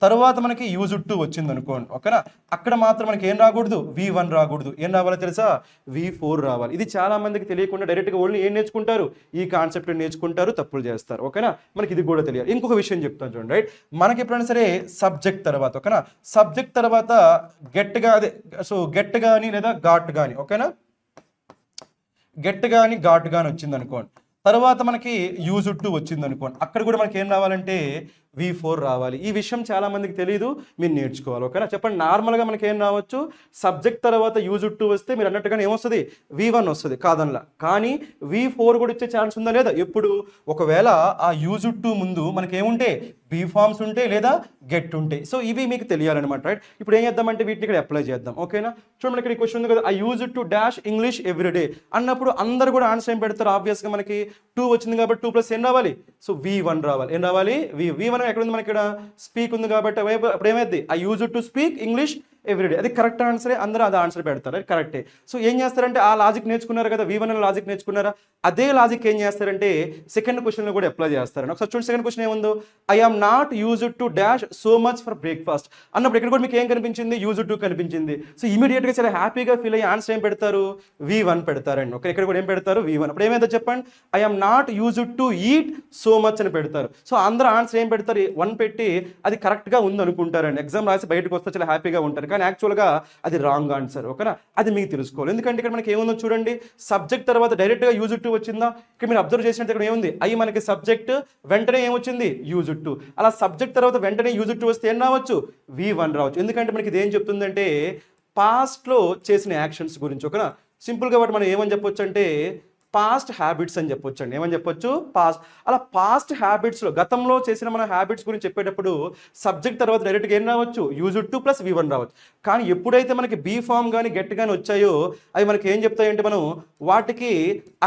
తర్వాత మనకి యూజ్ టు వచ్చింది అనుకోండి. ఓకేనా? అక్కడ మాత్రం మనకి ఏం రాకూడదు? V1 రాకూడదు. ఏం రావాలో తెలుసా? V4 రావాలి. ఇది చాలా మందికి తెలియకుండా డైరెక్ట్గా ఓన్లీ ఏం నేర్చుకుంటారు? ఈ కాన్సెప్ట్ నేర్చుకుంటారు, తప్పులు చేస్తారు. ఓకేనా? మనకి ఇది కూడా తెలియాలి. ఇంకొక విషయం చెప్తాను చూడండి, రైట్? మనకి ఎప్పుడైనా సరే సబ్జెక్ట్ తర్వాత, ఓకేనా, సబ్జెక్ట్ తర్వాత గెట్గా, అదే సో గెట్ కానీ లేదా ఘాట్ కానీ, ఓకేనా, గెట్ కానీ ఘాట్ కానీ వచ్చింది అనుకోండి, తర్వాత మనకి యూజ్ టు వచ్చింది అనుకోండి, అక్కడ కూడా మనకి ఏం రావాలంటే V4 రావాలి. ఈ విషయం చాలా మందికి తెలియదు, మీరు నేర్చుకోవాలి. ఓకేనా? చెప్పండి, నార్మల్గా మనకి ఏం రావచ్చు? సబ్జెక్ట్ తర్వాత యూజ్ టు వస్తే మీరు అన్నట్టుగానే ఏమొస్తుంది? V1 వస్తుంది, కాదనలా. కానీ V4 కూడా ఇచ్చే ఛాన్స్ ఉందా లేదా? ఎప్పుడు? ఒకవేళ ఆ యూజ్ టు ముందు మనకి ఏముంటే బీ ఫార్మ్స్ ఉంటే లేదా గెట్ ఉంటే. సో ఇవి మీకు తెలియాలన్నమాట, రైట్? ఇప్పుడు ఏం చేద్దామంటే వీటిని ఇక్కడ అప్లై చేద్దాం. ఓకేనా? చూడండి, ఇక్కడ క్వశ్చన్ ఉంది కదా, I use to dash English everyday అన్నప్పుడు అందరు కూడా ఆన్సర్ ఏం పెడతారు? ఆబ్వియస్గా మనకి 2 వచ్చింది కాబట్టి 2 ప్లస్ ఏం రావాలి? సో V1 రావాలి. ఏం రావాలి? V1 ఎక్కడ ఉంది? మనకి ఇక్కడ స్పీక్ ఉంది కాబట్టి అప్పుడు ఏమైంది? I use to speak English everyday. అది కరెక్ట్ ఆన్సరే, అందరూ అది ఆన్సర్ పెడతారు, అది కరెక్టే. సో ఏం చేస్తారంటే ఆ లాజిక్ నేర్చుకున్నారు కదా, V1 అనే లాజిక్ నేర్చుకున్నారా? అదే లాజిక్ ఏం చేస్తారంటే సెకండ్ క్వశ్చన్లో కూడా అప్లై చేస్తారండి. ఒకసారి చూడండి, సెకండ్ క్వశ్చన్ ఏముందో? I am not use to dash so much for breakfast అన్నప్పుడు ఇక్కడ కూడా మీకు ఏం కనిపించింది? యూజ్ టు కనిపించింది. సో ఇమీడియట్గా చాలా హ్యాపీగా ఫీల్ అయ్యి ఆన్సర్ ఏం పెడతారు? V1 పెడతారండి. ఓకే, ఇక్కడ కూడా ఏం పెడతారు? V1. అప్పుడు ఏమైందో చెప్పండి? I am not use to eat so much అని పెడతారు. సో అందరూ ఆన్సర్ ఏం పెడతారు? 1 పెట్టి అది కరెక్ట్గా ఉంది అనుకుంటారండి. ఎగ్జామ్ రాసి బయటకు వస్తే చాలా హ్యాపీగా ఉంటారు, కానీ యాక్చువల్గా అది రాంగ్ ఆన్సర్. ఓకేనా? అది మీకు తెలుసుకోవాలి. ఎందుకంటే ఇక్కడ మనకి ఏముందో చూడండి, సబ్జెక్ట్ తర్వాత డైరెక్ట్గా యూజ్ టు వచ్చిందా? ఇక్కడ మీరు అబ్జర్వ్ చేసినట్టు ఇక్కడ ఏముంది? అయ్యి మనకి సబ్జెక్ట్ వెంటనే ఏమొచ్చింది? Use to. అలా సబ్జెక్ట్ తర్వాత వెంటనే యూజ్ టు వస్తే ఏం రావచ్చు? V1 రావచ్చు. ఎందుకంటే మనకి ఇది ఏం చెప్తుందంటే పాస్ట్లో చేసిన యాక్షన్స్ గురించి. ఓకేనా? సింపుల్గా వాటి మనం ఏమని చెప్పొచ్చు అంటే పాస్ట్ హ్యాబిట్స్ అని చెప్పొచ్చు అండి. ఏమని చెప్పొచ్చు? పాస్ట్. అలా పాస్ట్ హ్యాబిట్స్లో గతంలో చేసిన మన హ్యాబిట్స్ గురించి చెప్పేటప్పుడు సబ్జెక్ట్ తర్వాత డైరెక్ట్గా ఏం రావచ్చు? యూజ్ టు ప్లస్ V1 రావచ్చు. కానీ ఎప్పుడైతే మనకి బీ ఫామ్ కానీ గెట్ కానీ వచ్చాయో అవి మనకి ఏం చెప్తాయంటే మనం వాటికి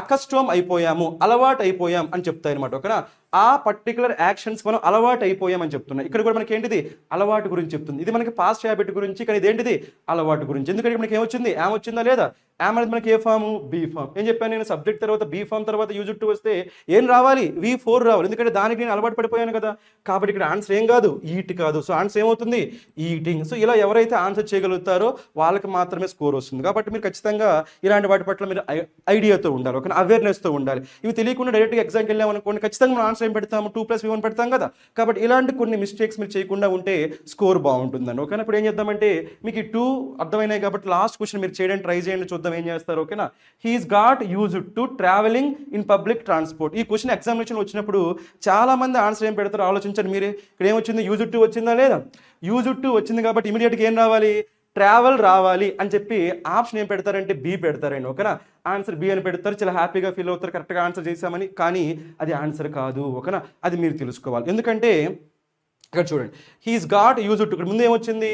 అకస్టమ్ అయిపోయాము, అలవాటు అయిపోయాం అని చెప్తాయి అనమాట. ఓకేనా? ఆ పర్టికులర్ యాక్షన్స్ మనం అలవాటు అయిపోయామని చెప్తున్నాయి. ఇక్కడ కూడా మనకి ఏంటిది? అలవాటు గురించి చెప్తుంది. ఇది మనకి పాస్ట్ హ్యాబిట్ గురించి, కానీ ఇదేంటిది? అలవాటు గురించి. ఎందుకంటే మనకి ఏమొచ్చింది? యామ్ వచ్చిందా లేదా? యామ్ అనేది మనకి ఏ ఫాము? Be form. ఏం చెప్పాను నేను? సబ్జెక్ట్ తర్వాత బీ ఫామ్ తర్వాత యూజ్ టు వస్తే ఏం రావాలి? V4 రావాలి. ఎందుకంటే దానికి నేను అలవాటు పడిపోయాను కదా. కాబట్టి ఇక్కడ ఆన్సర్ ఏం కాదు? ఈట్ కాదు. సో ఆన్సర్ ఏమవుతుంది? ఈటింగ్. సో ఇలా ఎవరైతే ఆన్సర్ చేయగలుగుతారో వాళ్ళకి మాత్రమే స్కోర్ వస్తుంది. కాబట్టి మీరు ఖచ్చితంగా ఇలాంటి వాటి పట్ల మీరు ఐడియాతో ఉండాలి, ఒక అవేర్నెస్తో ఉండాలి. ఇవి తెలియకుండా డైరెక్ట్గా ఎగ్జామ్కి వెళ్ళామనుకోండి, ఖచ్చితంగా మనం ఆన్సర్ ఏం పెడతాము? 2 ప్లస్ V1 పెడతాం కదా. కాబట్టి ఇలాంటి కొన్ని మిస్టేక్స్ మీరు చేయకుండా ఉంటే స్కోర్ బాగుంటుందండి. ఓకేనా? ఇప్పుడు ఏం చేద్దామంటే మీకు ఈ 2 అర్థమైనాయి కాబట్టి లాస్ట్ క్వశ్చన్ మీరు చేయడానికి ట్రై చేయండి, చూద్దాం ఏం చేస్తారు. ఓకేనా? He's got use to travelling in public transport. ఈ క్వశ్చన్ ఎగ్జామినేషన్ వచ్చినప్పుడు చాలా మంది ఆన్సర్ ఏం పెడతారో ఆలోచించండి మీరే. ఇక్కడ ఏమొచ్చింది? యూజ్ టు వచ్చిందా లేదా? యూజ్ టు వచ్చింది కాబట్టి ఇమీడియట్గా ఏం రావాలి? ట్రావెల్ రావాలి అని చెప్పి ఆప్షన్ ఏం పెడతారంటే బి పెడతారండి. ఓకేనా? ఆన్సర్ బి అని పెడతారు, చాలా హ్యాపీగా ఫీల్ అవుతారు కరెక్ట్గా ఆన్సర్ చేశామని. కానీ అది ఆన్సర్ కాదు. ఓకేనా? అది మీరు తెలుసుకోవాలి. ఎందుకంటే ఇక్కడ చూడండి, హీస్ గాట్ యూజ్ టు, ఇక్కడ ముందు ఏమొచ్చింది?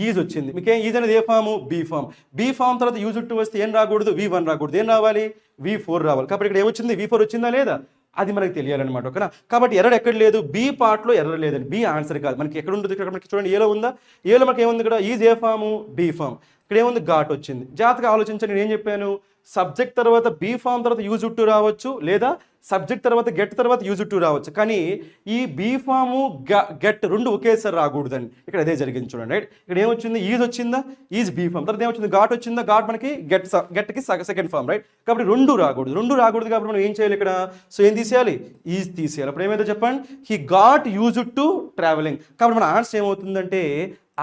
ఈజ్ వచ్చింది. మీకేం ఈజ్ అనేది ఏ form? Be form. Be form తర్వాత యూజ్ టు వస్తే ఏం రాకూడదు? V1 రాకూడదు. ఏం రావాలి? V4 రావాలి. కాబట్టి ఇక్కడ ఏమొచ్చింది? V4 వచ్చిందా లేదా? అది మనకి తెలియాలన్నమాట. ఓకేనా? కాబట్టి ఎర్రర్ ఎక్కడ లేదు? బీ పార్ట్లో ఎర్రర్ లేదండి. బీ ఆన్సర్ కాదు. మనకి ఎక్కడ ఉంటుంది? ఇక్కడ మనకి చూడండి, ఏలో ఉందా? ఏలో మనకి ఏముంది? ఇక్కడ ఈజ్ ఏ ఫాము? Be form. ఇక్కడ ఏముంది? ఘాట్ వచ్చింది. జాగ్రత్తగా ఆలోచించండి. నేను ఏం చెప్పాను? సబ్జెక్ట్ తర్వాత బీ ఫామ్ తర్వాత యూజ్ టు రావచ్చు, లేదా సబ్జెక్ట్ తర్వాత గెట్ తర్వాత యూజ్ టు రావచ్చు. కానీ ఈ బీ ఫాము గెట్ రెండు ఒకేసారి రాకూడదండి. ఇక్కడ అదే జరిగింది చూడండి, రైట్? ఇక్కడ ఏమొచ్చింది? ఈజ్ వచ్చిందా? Is be form. తర్వాత ఏమొచ్చింది? ఘాట్ వచ్చిందా? ఘాట్ మనకి గెట్కి సెకండ్ ఫామ్, రైట్? కాబట్టి రెండు రాకూడదు కాబట్టి మనం ఏం చేయాలి ఇక్కడ? సో ఏం తీసేయాలి? ఈజ్ తీసేయాలి. అప్పుడు ఏమైతే చెప్పండి? He got use to travelling. కాబట్టి మన ఆన్సర్ ఏమవుతుందంటే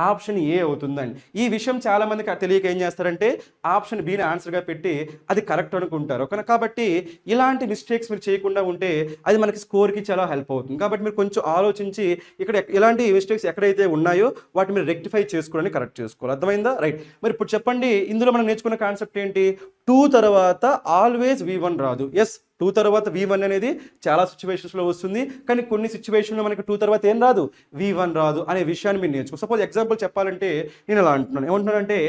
ఆప్షన్ ఏ అవుతుందండి. ఈ విషయం చాలా మందికి తెలియక ఏం చేస్తారంటే ఆప్షన్ బిని ఆన్సర్గా పెట్టి అది కరెక్ట్ అనుకుంటారు ఓకేనా. కాబట్టి ఇలాంటి మిస్టేక్స్ మీరు చేయకుండా ఉంటే అది మనకి స్కోర్కి చాలా హెల్ప్ అవుతుంది. కాబట్టి మీరు కొంచెం ఆలోచించి ఇక్కడ ఇలాంటి మిస్టేక్స్ ఎక్కడైతే ఉన్నాయో వాటిని మీరు రెక్టిఫై చేసుకోవడానికి కరెక్ట్ చేసుకోవాలి. అర్థమైందా? రైట్. మరి ఇప్పుడు చెప్పండి, ఇందులో మనం నేర్చుకున్న కాన్సెప్ట్ ఏంటి? 2 తర్వాత ఆల్వేస్ V1 రాదు. ఎస్, 2 తర్వాత V1 అనేది చాలా సిచ్యువేషన్స్లో వస్తుంది, కానీ కొన్ని సిచ్యువేషన్లో మనకి 2 తర్వాత ఏం రాదు, V1 రాదు అనే విషయాన్ని మీరు నేర్చుకో. సపోజ్ ఎగ్జాంపుల్ చెప్పాలంటే నేను ఇలా అంటున్నాను, ఏమంటున్నానంటే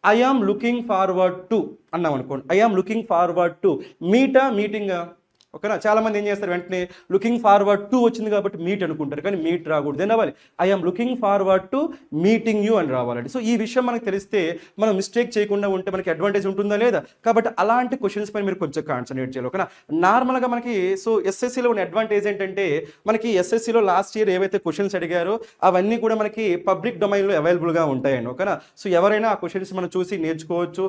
I am looking forward to అన్నాం అనుకోండి. I am looking forward to మీటింగా ఓకేనా. చాలా మంది ఏం చేస్తారు, వెంటనే లుకింగ్ ఫార్వర్డ్ టు వచ్చింది కాబట్టి మీట్ అనుకుంటారు, కానీ మీట్ రాకూడదు. ఏం రావాలి? I am looking forward to meeting you అని రావాలండి. సో ఈ విషయం మనకు తెలిస్తే మనం మిస్టేక్ చేయకుండా ఉంటే మనకి అడ్వాంటేజ్ ఉంటుందా లేదా? కాబట్టి అలాంటి క్వశ్చన్స్ పైన మీరు కొంచెం కాన్సన్ట్రేట్ చేయాలి ఓకేనా. నార్మల్గా మనకి సో ఎస్ఎస్సీలో ఉన్న అడ్వాంటేజ్ ఏంటంటే మనకి ఎస్ఎస్సీలో లాస్ట్ ఇయర్ ఏవైతే క్వశ్చన్స్ అడిగారో అవన్నీ కూడా మనకి పబ్లిక్ డొమైన్లో అవైలబుల్గా ఉంటాయండి ఓకేనా. సో ఎవరైనా ఆ క్వశ్చన్స్ మనం చూసి నేర్చుకోవచ్చు.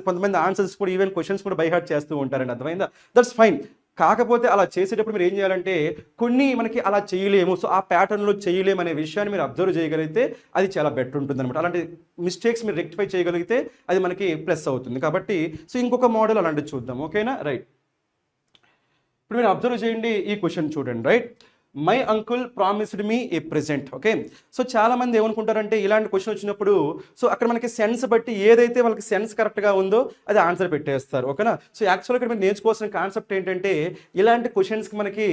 కొంతమంది ఆన్సర్స్ కూడా ఈవెన్ క్వశ్చన్స్ కూడా బై హార్ట్ చేస్తూ ఉంటారండి. అర్థమైందా? That's fine. కాకపోతే అలా చేసేటప్పుడు మీరు ఏం చేయాలంటే కొన్ని మనకి అలా చేయలేము, సో ఆ ప్యాటర్న్లో చేయలేము అనే విషయాన్ని మీరు అబ్జర్వ్ చేయగలిగితే అది చాలా బెటర్ ఉంటుంది అనమాట. అలాంటి మిస్టేక్స్ మీరు రెక్టిఫై చేయగలిగితే అది మనకి ప్లస్ అవుతుంది. కాబట్టి సో ఇంకొక మోడల్ అలాంటిది చూద్దాం ఓకేనా. రైట్. ఇప్పుడు మీరు అబ్జర్వ్ చేయండి, ఈ క్వశ్చన్ చూడండి. Right. My uncle promised me A present. Okay. So చాలా మంది ఏమనుకుంటారంటే ఇలాంటి క్వశ్చన్ వచ్చినప్పుడు సో అక్కడ మనకి సెన్స్ బట్టి ఏదైతే వాళ్ళకి సెన్స్ కరెక్ట్గా ఉందో అది ఆన్సర్ పెట్టేస్తారు ఓకేనా. సో యాక్చువల్గా ఇక్కడ మీరు నేర్చుకోవాల్సిన కాన్సెప్ట్ ఏంటంటే ఇలాంటి క్వశ్చన్స్కి మనకి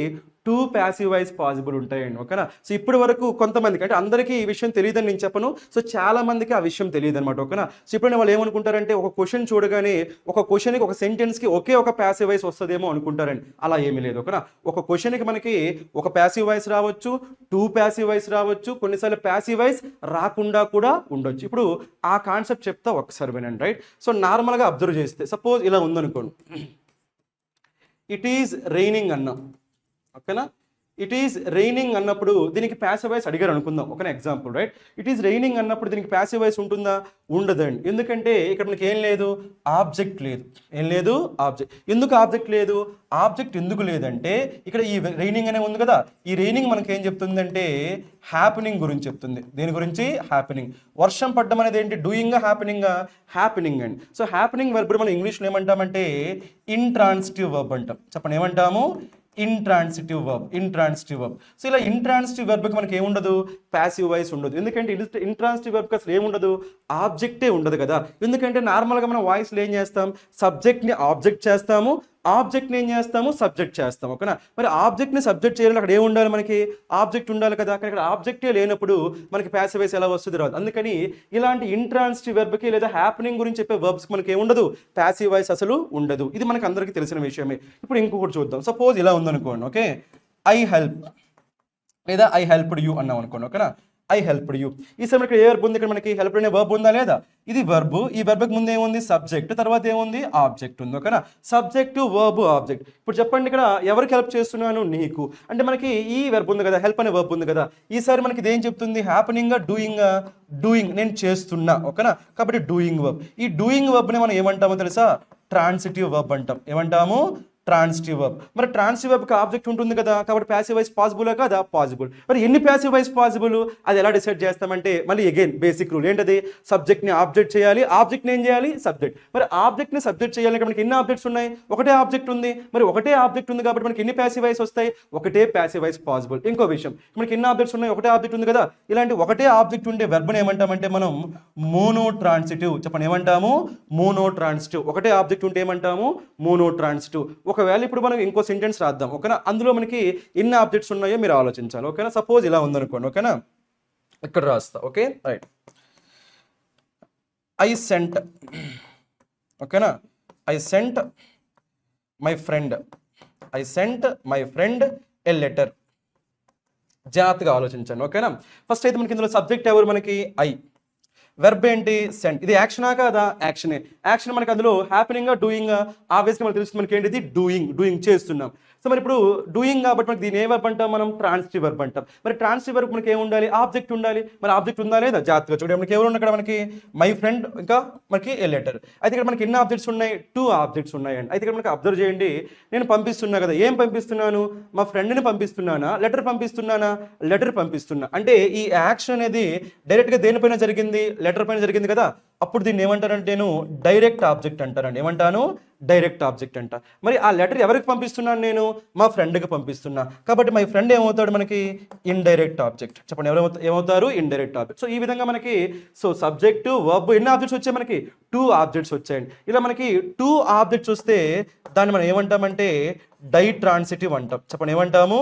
2 ప్యాసివ్ వాయిస్ పాసిబుల్ ఉంటాయండి ఓకేనా. సో ఇప్పటి వరకు కొంతమందికి, అంటే అందరికీ ఈ విషయం తెలియదని నేను చెప్పను, సో చాలా మందికి ఆ విషయం తెలియదు అనమాట ఓకేనా. సో ఇప్పుడు వాళ్ళు ఏమనుకుంటారంటే ఒక క్వశ్చన్ చూడగానే ఒక క్వశ్చన్కి ఒక సెంటెన్స్కి ఒకే ఒక ప్యాసివ్ వాయిస్ వస్తుందేమో అనుకుంటారండి. అలా ఏమీ లేదు ఓకేనా. ఒక క్వశ్చన్కి మనకి ఒక ప్యాసివ్ వాయిస్ రావచ్చు, 2 ప్యాసివ్ వాయిస్ రావచ్చు, కొన్నిసార్లు ప్యాసివ్ వాయిస్ రాకుండా కూడా ఉండొచ్చు. ఇప్పుడు ఆ కాన్సెప్ట్ చెప్తా ఒకసారి వినండి. రైట్. సో నార్మల్గా అబ్జర్వ్ చేస్తే సపోజ్ ఇలా ఉందనుకోండి, ఇట్ ఈజ్ రైనింగ్ అన్నాం ఓకేనా. ఇట్ ఈజ్ రైనింగ్ అన్నప్పుడు దీనికి ప్యాసివ్ వాయిస్ అడిగారు అనుకుందాం ఒక example. Right. It is raining అన్నప్పుడు దీనికి ప్యాసివ్ వాయిస్ ఉంటుందా? ఉండదండి. ఎందుకంటే ఇక్కడ మనకి ఏం లేదు, ఆబ్జెక్ట్ లేదు. ఏం లేదు? ఆబ్జెక్ట్. ఎందుకు ఆబ్జెక్ట్ లేదు? ఆబ్జెక్ట్ ఎందుకు లేదంటే ఇక్కడ ఈ రైనింగ్ అనే ఉంది కదా, ఈ రైనింగ్ మనకి ఏం చెప్తుందంటే హ్యాపెనింగ్ గురించి చెప్తుంది. దేని గురించి? హ్యాపెనింగ్. వర్షం పడ్డం అనేది ఏంటి? Doing happening? హ్యాపెనింగ్ అండి. సో హ్యాపెనింగ్ వర్బ్ మనం ఇంగ్లీష్లో ఏమంటామంటే ఇంట్రాన్సిటివ్ వర్బ్ అంటాం. చెప్పండి, ఏమంటాము? Intransitive verb. సో ఇలా ఇంట్రాన్సిటివ్ వర్బ్కి మనకి ఏముండదు, ప్యాసివ్ వాయిస్ ఉండదు. ఎందుకంటే ఇంట్రాన్సిటివ్ వర్బ్కి అసలు ఏముండదు, ఆబ్జెక్టే ఉండదు కదా. ఎందుకంటే నార్మల్గా మనం వాయిస్లో ఏం చేస్తాం, సబ్జెక్ట్ని ఆబ్జెక్ట్ చేస్తాము, ఆబ్జెక్ట్ని ఏం చేస్తాము, సబ్జెక్ట్ చేస్తాము ఓకేనా. మరి ఆబ్జెక్ట్ని సబ్జెక్ట్ చేయాలి, అక్కడ ఏమి ఉండాలి, మనకి ఆబ్జెక్ట్ ఉండాలి కదా. కానీ ఇక్కడ ఆబ్జెక్టే లేనప్పుడు మనకి ప్యాసివ్ వాయిస్ ఎలా వస్తుంది, రాదు. అందుకని ఇలాంటి ఇంట్రాన్సిటివ్ వర్బ్కి లేదా హ్యాపెనింగ్ గురించి చెప్పే వర్బ్స్కి మనకి ఏముండదు, ప్యాసివ్ వాయిస్ అసలు ఉండదు. ఇది మనకి అందరికీ తెలిసిన విషయమే. ఇప్పుడు ఇంకొకటి చూద్దాం. సపోజ్ ఇలా ఉందనుకోండి. ఓకే. ఐ హెల్ప్ లేదా ఐ హెల్ప్డ్ యూ అన్నాం అనుకోండి ఓకేనా. I helped you. ఈ సమయం ఇక్కడ ఏ వర్బ్ ఉంది, ఇక్కడ మనకి హెల్ప్ అనే వర్బ్ ఉందా లేదా? ఇది వర్బ్. ఈ వర్బ్కి ముందు ఏముంది, సబ్జెక్ట్, తర్వాత ఏముంది, ఆబ్జెక్ట్ ఉంది ఓకేనా. Subject, verb, object. ఇప్పుడు చెప్పండి, ఇక్కడ ఎవరికి హెల్ప్ చేస్తున్నాను, నీకు. అంటే మనకి ఈ వర్బ్ ఉంది కదా, హెల్ప్ అనే వర్బ్ ఉంది కదా. ఈసారి మనకి ఇదేం చెప్తుంది, హ్యాపెనింగ్, డూయింగ్, నేను చేస్తున్నా ఓకేనా. కాబట్టి డూయింగ్ వర్బ్. ఈ డూయింగ్ వర్బ్ని మనం ఏమంటామో తెలుసా, ట్రాన్సిటివ్ వర్బ్ అంటాం. ఏమంటాము? Transitive verb. మరి ట్రాన్సిటివ్ వర్బ్కి ఆబ్జెక్ట్ ఉంటుంది కదా, కాబట్టి ప్యాసివ్ వాయిస్ పాసిబుల్ కదా, పాసిబుల్. మరి ఎన్ని ప్యాసివ్ వాయిస్ పాసిబుల్, అది ఎలా డిసైడ్ చేస్తామంటే మళ్ళీ అగైన్ బేసిక్ రూల్ ఏంటది, సబ్జెక్ట్ని ఆబ్జెక్ట్ చేయాలి, ఆబ్జెక్ట్ని ఏం చేయాలి, సబ్జెక్ట్. మరి ఆబ్జెక్ట్ని సబ్జెక్ట్ చేయాలి, మనకి ఎన్ని ఆబ్జెక్ట్స్ ఉన్నాయి, ఒకటే ఆబ్జెక్ట్ ఉంది. మరి ఒకటే ఆబ్జెక్ట్ ఉంది కాబట్టి మనకి ఎన్ని ప్యాసివ్ వాయిస్ వస్తాయి, ఒకటే ప్యాసివ్ వాయిస్ పాసిబుల్. ఇంకో విషయం, మనకి ఎన్ని ఆబ్జెక్ట్స్ ఉన్నాయి, ఒకటే ఆబ్జెక్ట్ ఉంది కదా. ఇలాంటి ఒకటే ఆబ్జెక్ట్ ఉండే వెర్బ్ని ఏమంటామంటే మనం మోనోట్రాన్సిటివ్. చెప్పండి, ఏమంటాము? మోనోట్రాన్సిటివ్. ఒకటే ఆబ్జెక్ట్ ఉంటే ఏమంటాము, మోనోట్రాన్సిటివ్. ఒకవేళ ఇప్పుడు మనం ఇంకో సెంటెన్స్ రాద్దాం ఓకేనా. అందులో మనకి ఎన్ని ఆబ్జెక్ట్స్ ఉన్నాయో మీరు ఆలోచించాలి ఓకేనా. సపోజ్ ఇలా ఉందనుకోండి ఓకేనా, ఇక్కడ రాస్తా. ఓకే. రైట్. ఐ సెంట్ ఓకేనా, I sent my friend a letter. జాగ్రత్తగా ఆలోచించండి ఓకేనా. ఫస్ట్ అయితే మనకి ఇందులో సబ్జెక్ట్ ఎవరు, మనకి ఐ. వెర్బ్ ఏంటి సెంట్. ఇది యాక్షనా కాదా? యాక్షనే. యాక్షన్ మనకి అందులో హ్యాపెనింగ్ డూయింగ్ ఆబ్వియస్గా మనకు తెలుస్తుంది మనకి ఏంటిది డూయింగ్ చేస్తున్నాం. సో మరి ఇప్పుడు డూయింగ్ కాబట్టి మనకి దీని ఏ వర్బ్ అంటాం మనం? ట్రాన్సిటివ్ వర్బ్ అంటాం. మరి ట్రాన్సిటివ్ వర్బ్ మనకి ఏం ఉండాలి? ఆబ్జెక్ట్ ఉండాలి. మరి ఆబ్జెక్ట్ ఉందా లేదా? జాగ్రత్తగా చూడండి. మనకి ఎవరు ఇక్కడ మనకి మై ఫ్రెండ్ ఇంకా మనకి ఏ లెటర్. అయితే ఇక్కడ మనకి ఎన్ని ఆబ్జెక్ట్స్ ఉన్నాయి? 2 ఆబ్జెక్ట్స్ ఉన్నాయండి. అయితే ఇక్కడ మనకి అబ్జర్వ్ చేయండి, నేను పంపిస్తున్నా కదా, ఏం పంపిస్తున్నాను? మా ఫ్రెండ్ని పంపిస్తున్నానా? లెటర్ పంపిస్తున్నానా? లెటర్ పంపిస్తున్నా. అంటే ఈ యాక్షన్ అనేది డైరెక్ట్గా దేనిపైన జరిగింది? లెటర్ పైన జరిగింది కదా. అప్పుడు దీన్ని ఏమంటారంటే నేను డైరెక్ట్ ఆబ్జెక్ట్ అంటానండి. ఏమంటాను? డైరెక్ట్ ఆబ్జెక్ట్ అంట. మరి ఆ లెటర్ ఎవరికి పంపిస్తున్నాను? నేను మా ఫ్రెండ్కి పంపిస్తున్నా. కాబట్టి మై ఫ్రెండ్ ఏమవుతాడు మనకి? Indirect object. చెప్పండి, ఏమవుతారు? Indirect object. సో ఈ విధంగా మనకి సబ్జెక్టు వర్బ్ ఎన్ని ఆబ్జెక్ట్స్ వచ్చాయి మనకి? 2 ఆబ్జెక్ట్స్ వచ్చాయండి. ఇలా మనకి 2 ఆబ్జెక్ట్స్ వస్తే దాన్ని మనం ఏమంటామంటే డైట్రాన్సిటివ్ అంటాం. చెప్పండి, ఏమంటాము?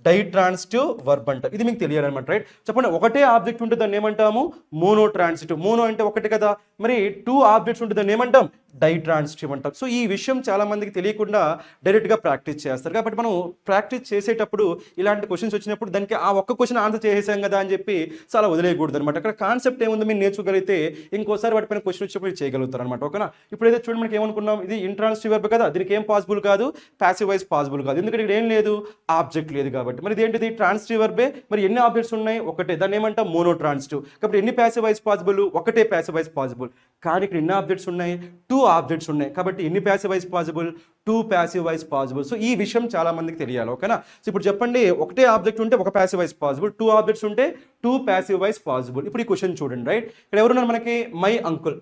డైట్రాన్సిటివ్ వర్బ్ అంటాం. ఇది మీకు తెలియాలన్నమాట, రైట్? చెప్పండి, ఒకటే ఆబ్జెక్ట్ ఉంటే దాన్ని ఏమంటాము? మోనోట్రాన్సిటివ్. మోనో అంటే ఒకటి కదా, మరి 2 ఆబ్జెక్ట్స్ ఉంటే దాన్ని ఏమంటాం? డైట్రాన్సిటివ్ అంటాం. సో ఈ విషయం చాలా మందికి తెలియకుండా డైరెక్ట్గా ప్రాక్టీస్ చేస్తారు. కాబట్టి మనం ప్రాక్టీస్ చేసేటప్పుడు ఇలాంటి క్వశ్చన్స్ వచ్చినప్పుడు దానికి ఆ ఒక్క క్వశ్చన్ ఆన్సర్ చేసేసాం కదా అని చెప్పి చాలా వదిలేయకూడదు అనమాట. అక్కడ కాన్సెప్ట్ ఏముందో మీరు నేర్చుకోగలిగితే ఇంకోసారి వాటిపైన క్వశ్చన్ వచ్చినప్పుడు చేయగలుగుతారు అనమాట. ఓకేనా? ఇప్పుడైతే చూడండి, మనకి ఏమనుకున్నాం, ఇది ఇంట్రాన్సిటివ్ వర్బ్ కదా, దీనికి ఏం పాసిబుల్ కాదు? ప్యాసివ్ వాయిస్ పాసిబుల్ కాదు. ఎందుకంటే ఇక్కడ ఏం లేదు? ఆబ్జెక్ట్ లేదు కాబట్టి. మరి ఇదేంటిది? ట్రాన్సిటివ్ వర్బే. మరి ఎన్ని ఆబ్జెక్ట్స్ ఉన్నాయి? ఒకటే. దాన్ని ఏమంటాం? మోనోట్రాన్సిటివ్. కాబట్టి ఎన్ని ప్యాసివ్ వాయిస్ పాసిబుల్? ఒకటే ప్యాసివ్ వాయిస్ పాసిబుల్. కానీ ఇక్కడ ఎన్ని ఆబ్జెక్ట్స్ ఉన్నాయి? 2 ఆబ్జెక్ట్స్ ఉన్నాయి. కాబట్టి ఎన్ని passive voice possible? 2 passive voice possible. So ఈ విషయం చాలా మందికి తెలియాలి. ఓకేనా? సో ఇప్పుడు చెప్పండి, ఒకటే ఆబ్జెక్ట్ ఉంటే ఒక ప్యాసివ్ వాయిస్ పాసిబుల్, 2 ఆబ్జెక్ట్స్ ఉంటే 2 ప్యాసివ్ వాయిస్ పాసిబుల్. ఇప్పుడు ఈ క్వశ్చన్ చూడండి, రైట్? ఇక్కడ ఎవరున్నారు మనకి? My uncle.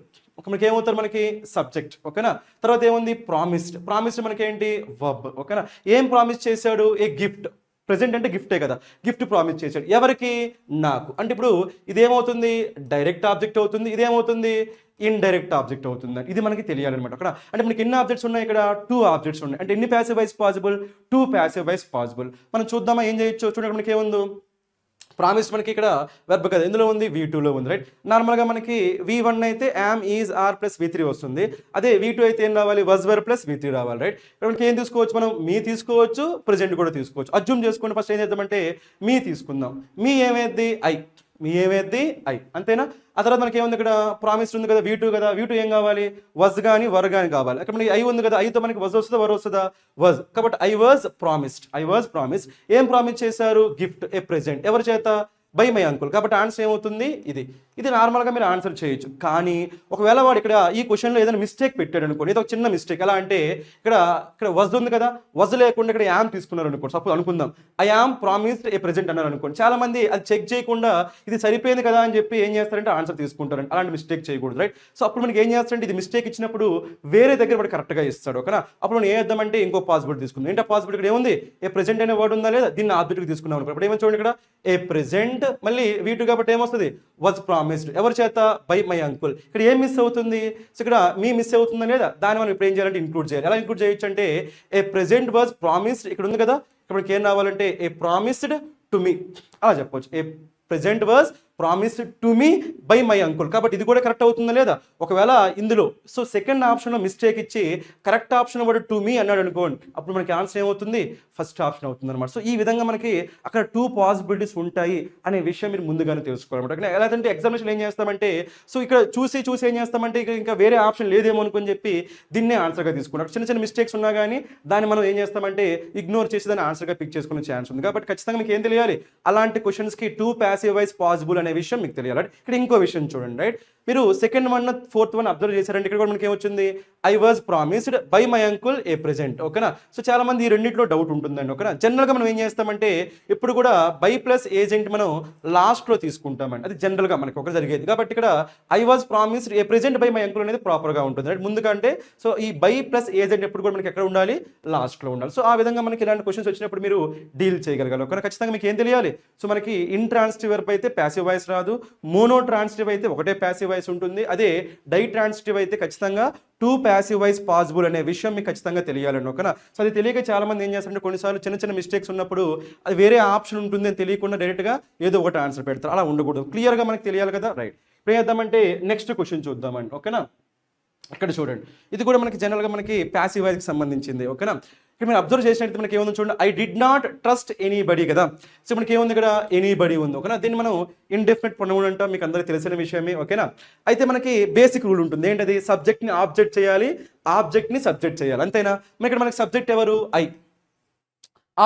మనకి ఏమవుతారు? మనకి సబ్జెక్ట్. ఓకేనా? తర్వాత ఏముంది? ప్రామిస్డ్. ప్రామిస్డ్ మనకి ఏంటి? వర్బ్. ఓకేనా? ఏం ప్రామిస్ చేశాడు? ఏ గిఫ్ట్. ప్రెజెంట్ అంటే గిఫ్టే కదా, గిఫ్ట్ ప్రామిస్ చేశాడు. ఎవరికి? నాకు. అంటే ఇప్పుడు ఇదేమవుతుంది? డైరెక్ట్ ఆబ్జెక్ట్ అవుతుంది. ఇదేమవుతుంది? ఇండైరెక్ట్ ఆబ్జెక్ట్ అవుతుంది. ఇది మనకి తెలియాలన్నమాట. అక్కడ అంటే మనకి ఎన్ని ఆబ్జెక్ట్స్ ఉన్నాయి? ఇక్కడ 2 ఆబ్జెక్ట్స్ ఉన్నాయి. అంటే ఎన్ని passive voice possible? 2 passive voice possible. మనం చూద్దామా ఏం చేయొచ్చు? చూడండి, మనకి ఏముందో ప్రామిస్ మనకి ఇక్కడ వెర్బ్ కదా, ఎందులో ఉంది? V2లో ఉంది, రైట్? నార్మల్గా మనకి V1 అయితే yam, is, are plus V3 వస్తుంది. అదే V2 అయితే ఏం రావాలి? వజ్ వెర్ ప్లస్ V3 రావాలి, రైట్? ఇక్కడ మనకి ఏం తీసుకోవచ్చు? మనం మీ తీసుకోవచ్చు, ప్రెజెంట్ కూడా తీసుకోవచ్చు. అజ్యూమ్ చేసుకోండి. ఫస్ట్ ఏం చేద్దామంటే మీ తీసుకుందాం. మీ ఏమైద్ది? ఐ. మీ ఏమైద్ది? ఐ. అంతేనా? ఆ తర్వాత మనకి ఏముంది? ఇక్కడ ప్రామిస్ ఉంది కదా, V2 కదా. V2 ఏం కావాలి? వజ్ కానీ వర్ కానీ కావాలి. అక్కడ మనకి ఐ ఉంది కదా, ఐతో మనకి వజ్ వస్తుందా వర్ వస్తుందా? వజ్. కాబట్టి I was promised. I was promised. ఏం ప్రామిస్ చేశారు? గిఫ్ట్, ఏ ప్రెజెంట్. ఎవరి చేత? By my uncle. కాబట్టి ఆన్సర్ ఏమవుతుంది? ఇది నార్మల్గా మీరు ఆన్సర్ చేయొచ్చు. కానీ ఒకవేళ వాడు ఇక్కడ ఈ క్వశ్చన్లో ఏదైనా మిస్టేక్ పెట్టాడు అనుకోండి, ఇది ఒక చిన్న మిస్టేక్. ఎలా అంటే ఇక్కడ వజ్ ఉంది కదా, వజ్ లేకుండా ఇక్కడ యామ్ తీసుకున్నారు అనుకోండి. సపోజ్ అనుకుందాం, I am promised A present అన్నారు అనుకోండి. చాలా మంది అది చెక్ చేయకుండా ఇది సరిపోయింది కదా అని చెప్పి ఏం చేస్తారంటే ఆన్సర్ తీసుకుంటారండి. అలాంటి మిస్టేక్ చేయకూడదు, రైట్? సో అప్పుడు మనకి ఏం చేస్తారంటే ఇది మిస్టేక్ ఇచ్చినప్పుడు వేరే దగ్గర వాడు కరెక్ట్గా ఇస్తాడు. ఓకేనా? అప్పుడు మనం ఏం చేద్దామంటే ఇంకో పాసిబిలిటీ తీసుకుందాం. ఏంటో పాసిబిలిటీ? ఇక్కడ ఏముంది? ఏ ప్రెజెంట్ అనే వర్డ్ ఉందా లేదా? దీన్ని ఆబ్జెక్ట్కి తీసుకున్నాం అనుకో. ఇప్పుడు ఏమని చూడండి, ఇక్కడ ఏ ప్రెజెంట్, మళ్ళీ V2 కాబట్టి ఏమొస్తుంది? Was promised. ఎవరి చేత? By my uncle. ఇక్కడ ఏం మిస్ అవుతుంది? సో ఇక్కడ మీ మిస్ అవుతుందా లేదా? దాన్ని మనం ఇప్పుడు ఏం చేయాలంటే ఇంక్లూడ్ చేయాలి. ఎలా ఇంక్లూడ్ చేయొచ్చు అంటే ఏ ప్రెజెంట్ వాజ్ ప్రామిస్డ్. ఇక్కడ ఉంది కదా, ఇక్కడ మనకి ఏం రావాలంటే ఏ ప్రామిస్డ్ టు మీ అలా చెప్పొచ్చు. A present was promised to me by my uncle. కాబట్టి ఇది కూడా కరెక్ట్ అవుతుందా లేదా? ఒకవేళ ఇందులో సో సెకండ్ ఆప్షన్లో మిస్టేక్ ఇచ్చి కరెక్ట్ ఆప్షన్ వాడు టు మీ అన్నాడు అనుకోండి, అప్పుడు మనకి ఆన్సర్ ఏమవుతుంది? ఫస్ట్ ఆప్షన్ అవుతుంది అనమాట. సో ఈ విధంగా మనకి అక్కడ 2 పాసిబిలిటీస్ ఉంటాయి అనే విషయం మీరు ముందుగానే తెలుసుకోవాలన్నమాట. ఎలా అంటే ఎగ్జామినేషన్ ఏం చేస్తామంటే సో ఇక్కడ చూసి ఏం చేస్తామంటే ఇంకా వేరే ఆప్షన్ లేదేమో అనుకుని చెప్పి దీన్నే ఆన్సర్గా తీసుకున్నాం. చిన్న చిన్న మిస్టేక్స్ ఉన్నా కానీ దాన్ని మనం ఏం చేస్తామంటే ఇగ్నోర్ చేసి దాన్ని ఆన్సర్గా పిక్ చేసుకునే ఛాన్స్ ఉంది. కాబట్టి ఖచ్చితంగా మీకు ఏం తెలియాలి? అలాంటి క్వశ్చన్స్కి 2 ప్యాసివ్ వాయిస్ పాసిబుల్ అనే విషయం మీకు తెలియాలి. ఇక్కడ ఇంకో విషయం చూడండి, రైట్? మీరు second one fourth one observe చేశారంటే ఇక్కడ కూడా మనకి ఏమొచ్చింది? I was promised by my uncle A present. ఓకేనా? సో చాలా మంది ఈ రెండింటిలో డౌట్ ఉంటుందండి. ఓకేనా? జనరల్గా మనం ఏం చేస్తామంటే ఇప్పుడు కూడా బై ప్లస్ ఏజెంట్ మనం లాస్ట్లో తీసుకుంటామండి. అది జనరల్గా మనకి ఒక జరిగేది. కాబట్టి ఇక్కడ I was promised A present by my uncle అనేది ప్రాపర్గా ఉంటుంది, రైట్? ముందుకంటే సో ఈ బై ప్లస్ ఏజెంట్ ఎప్పుడు కూడా మనకి ఎక్కడ ఉండాలి? లాస్ట్లో ఉండాలి. సో ఆ విధంగా మనకి ఇలాంటి క్వశ్చన్స్ వచ్చినప్పుడు మీరు డీల్ చేయగలగాలి. ఓకేనా? ఖచ్చితంగా మీకు ఏం తెలియాలి? సో మనకి ఇంట్రాన్సిటివ్ వర్బ్ అయితే ప్యాసివ్ వాయిస్ రాదు, మోనో ట్రాన్సిటివ్ అయితే ఒకటే ప్యాసివ్ వాయిస్ ఉంటుంది, అదే డై ట్రాన్సిటివ్ అయితే ఖచ్చితంగా 2 ప్యాసివ్ వాయిస్ పాసిబుల్ అనే విషయం మీకు ఖచ్చితంగా తెలియాలండి. ఓకేనా? సో అది తెలియక చాలా మంది ఏం చేస్తారంటే కొన్నిసార్లు చిన్న చిన్న మిస్టేక్స్ ఉన్నప్పుడు అది వేరే ఆప్షన్ ఉంటుంది అని తెలియకుండా డైరెక్ట్గా ఏదో ఒకటి ఆన్సర్ పెడతారు. అలా ఉండకూడదు. క్లియర్గా మనకి తెలియాలి కదా, రైట్? ఇప్పుడు ఏం చేద్దామంటే నెక్స్ట్ క్వశ్చన్ చూద్దామండి. ఓకేనా? ఇక్కడ చూడండి, ఇది కూడా మనకి జనరల్గా మనకి ప్యాసివ్ వాయిస్కి సంబంధించింది. ఓకేనా? ఇక్కడ మీరు అబ్జర్వ్ చేసినట్టు మనకి ఏముంది చూడండి, I did not trust anybody కదా. సో మనకి ఏముంది ఇక్కడ, ఎనీబడి ఉంది, ఓకేనా. దీన్ని మనం ఇండెఫినెట్ ప్రొనౌన్ అంటాం, మీకు అందరికీ తెలిసిన విషయమే, ఓకేనా. అయితే మనకి బేసిక్ రూల్ ఉంటుంది, ఏంటది, సబ్జెక్ట్ని ఆబ్జెక్ట్ చేయాలి, ఆబ్జెక్ట్ని సబ్జెక్ట్ చేయాలి, అంతేనా. మరి ఇక్కడ మనకి సబ్జెక్ట్ ఎవరు, ఐ,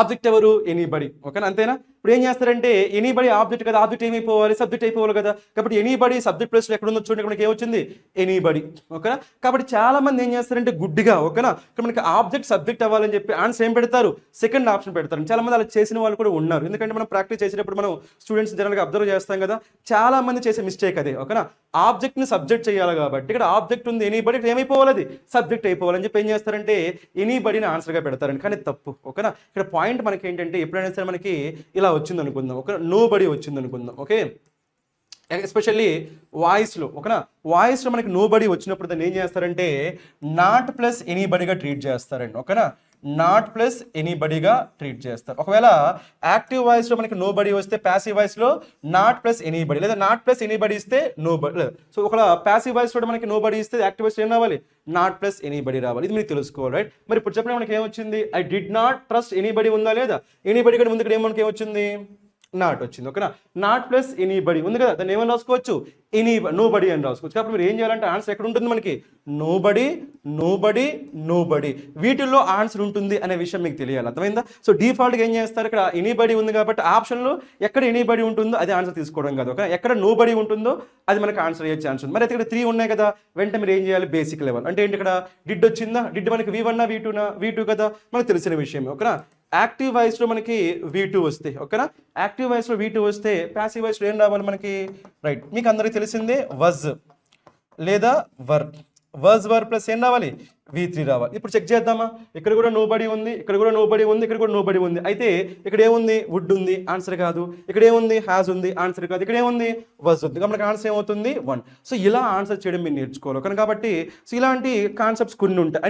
ఆబ్జెక్ట్ ఎవరు, ఎనీబడి, ఓకేనా, అంతేనా. ఇప్పుడు ఏం చేస్తారంటే ఎనీబడి ఆబ్జెక్ట్ కదా, ఆబ్జెక్ట్ ఏమైపోవాలి, సబ్జెక్ట్ అయిపోవాలి కదా. కాబట్టి ఎనీబడి సబ్జెక్ట్ ప్లేస్ ఎక్కడ ఉందో చూడండి, మనకి ఏమొచ్చింది, ఎనీబడి, ఓకేనా. కాబట్టి చాలా మంది ఏం చేస్తారంటే గుడ్డిగా, ఓకేనా, ఇక్కడ మనకి ఆబ్జెక్ట్ సబ్జెక్ట్ అవ్వాలని చెప్పి ఆన్సర్ ఏం పెడతారు, సెకండ్ ఆప్షన్ పెడతారు. చాలా మంది అలా చేసిన వాళ్ళు కూడా ఉన్నారు, ఎందుకంటే మనం ప్రాక్టీస్ చేసేటప్పుడు మనం స్టూడెంట్స్ జనరల్గా అబ్జర్వ్ చేస్తాం కదా, చాలా మంది చేసే మిస్టేక్ అదే, ఓకేనా. ఆబ్జెక్ట్ని సబ్జెక్ట్ చేయాలి కాబట్టి ఇక్కడ ఆబ్జెక్ట్ ఉంది ఎనీబడి, ఇక్కడ ఏమైపోవాలి, అది సబ్జెక్ట్ అయిపోవాలని చెప్పి ఏం చేస్తారంటే ఎనీబడిని ఆన్సర్గా పెడతారండి, కానీ తప్పు, ఓకేనా. ఇక్కడ పాయింట్ మనకి ఏంటంటే ఎప్పుడైనా సరే మనకి ఇలా వచ్చింది అనుకుందాం, ఓకే, నో బడి వచ్చింది అనుకుందాం, ఓకే, ఎస్పెషల్లీ వాయిస్లో, ఓకేనా. వాయిస్లో మనకి నో బడి వచ్చినప్పుడు దాన్ని ఏం చేస్తారంటే నాట్ ప్లస్ ఎనీబడిగా ట్రీట్ చేస్తారండి, ఓకేనా. నాట్ ప్లస్ ఎనీబడిగా ట్రీట్ చేస్తారు. ఒకవేళ యాక్టివ్ వాయిస్లో మనకి నో బడి వస్తే ప్యాసివ్ వాయిస్లో నాట్ ప్లస్ ఎనీబడి, లేదా నాట్ ప్లస్ ఎనీబడి ఇస్తే నో బడి, లేదా సో ఒకవేళ ప్యాసివ్ వాయిస్ కూడా మనకి నో బడి ఇస్తే యాక్టివ్ వాయిస్ ఏం రావాలి, నాట్ ప్లస్ ఎనీబడి రావాలి. ఇది మీరు తెలుసుకోవాలి, రైట్. మరి ఇప్పుడు చెప్పిన మనకి ఏమొచ్చింది, I did not trust anybody ఉందా లేదా, ఎనీబడి కూడా ముందు ఇక్కడ మనకి ఏమొచ్చింది, నాట్ వచ్చింది, ఓకేనా. నాట్ ప్లస్ ఎనీబడి ఉంది కదా, దాన్ని ఏమని రాసుకోవచ్చు, నోబడి అని రాసుకోవచ్చు. కాబట్టి మీరు ఏం చేయాలంటే ఆన్సర్ ఎక్కడ ఉంటుంది మనకి, నోబడి, నోబడి, నోబడి, వీటిల్లో ఆన్సర్ ఉంటుంది అనే విషయం మీకు తెలియాలి, అర్థమైందా. సో డిఫాల్ట్గా ఏం చేస్తారు, ఇక్కడ ఎనీబడి ఉంది కాబట్టి ఆప్షన్లో ఎక్కడ ఎనీబడి ఉంటుందో అది ఆన్సర్ తీసుకోవడం కాదు, ఓకే. ఎక్కడ నోబడి ఉంటుందో అది మనకి ఆన్సర్ అయ్యే ఛాన్స్ ఉంది. మరి అయితే ఇక్కడ 3 ఉన్నాయి కదా, వెంటనే మీరు ఏం చేయాలి, బేసిక్ లెవెల్ అంటే ఏంటి, ఇక్కడ డిడ్ వచ్చిందా, డిడ్ మనకి V1 V2 కదా, మనకు తెలిసిన విషయం, ఓకేనా. యాక్టివ్ వాయిస్లో మనకి V2 వస్తే, ఓకేనా, యాక్టివ్ వాయిస్లో V2 వస్తే ప్యాసివ్ వాయిస్లో ఏం రావాలి మనకి, రైట్, మీకు అందరికీ తెలిసిందే వజ్ లేదా వర్, వజ్ వర్ ప్లస్ ఏం రావాలి, V3 రావాలి. ఇప్పుడు చెక్ చేద్దామా, ఇక్కడ కూడా నోబడి ఉంది, ఇక్కడ కూడా నోబడి ఉంది, ఇక్కడ కూడా నోబడి ఉంది. అయితే ఇక్కడ ఏముంది, వుడ్ ఉంది, ఆన్సర్ కాదు. ఇక్కడ ఏముంది, హ్యాజ్ ఉంది, ఆన్సర్ కాదు. ఇక్కడ ఏముంది, వజ్ ఉంది, కాబట్టి ఆన్సర్ ఏమవుతుంది, 1. సో ఇలా ఆన్సర్ చేయడం మీరు నేర్చుకోవాలి, కానీ కాబట్టి సో ఇలాంటి కాన్సెప్ట్స్ కొన్ని ఉంటాయి,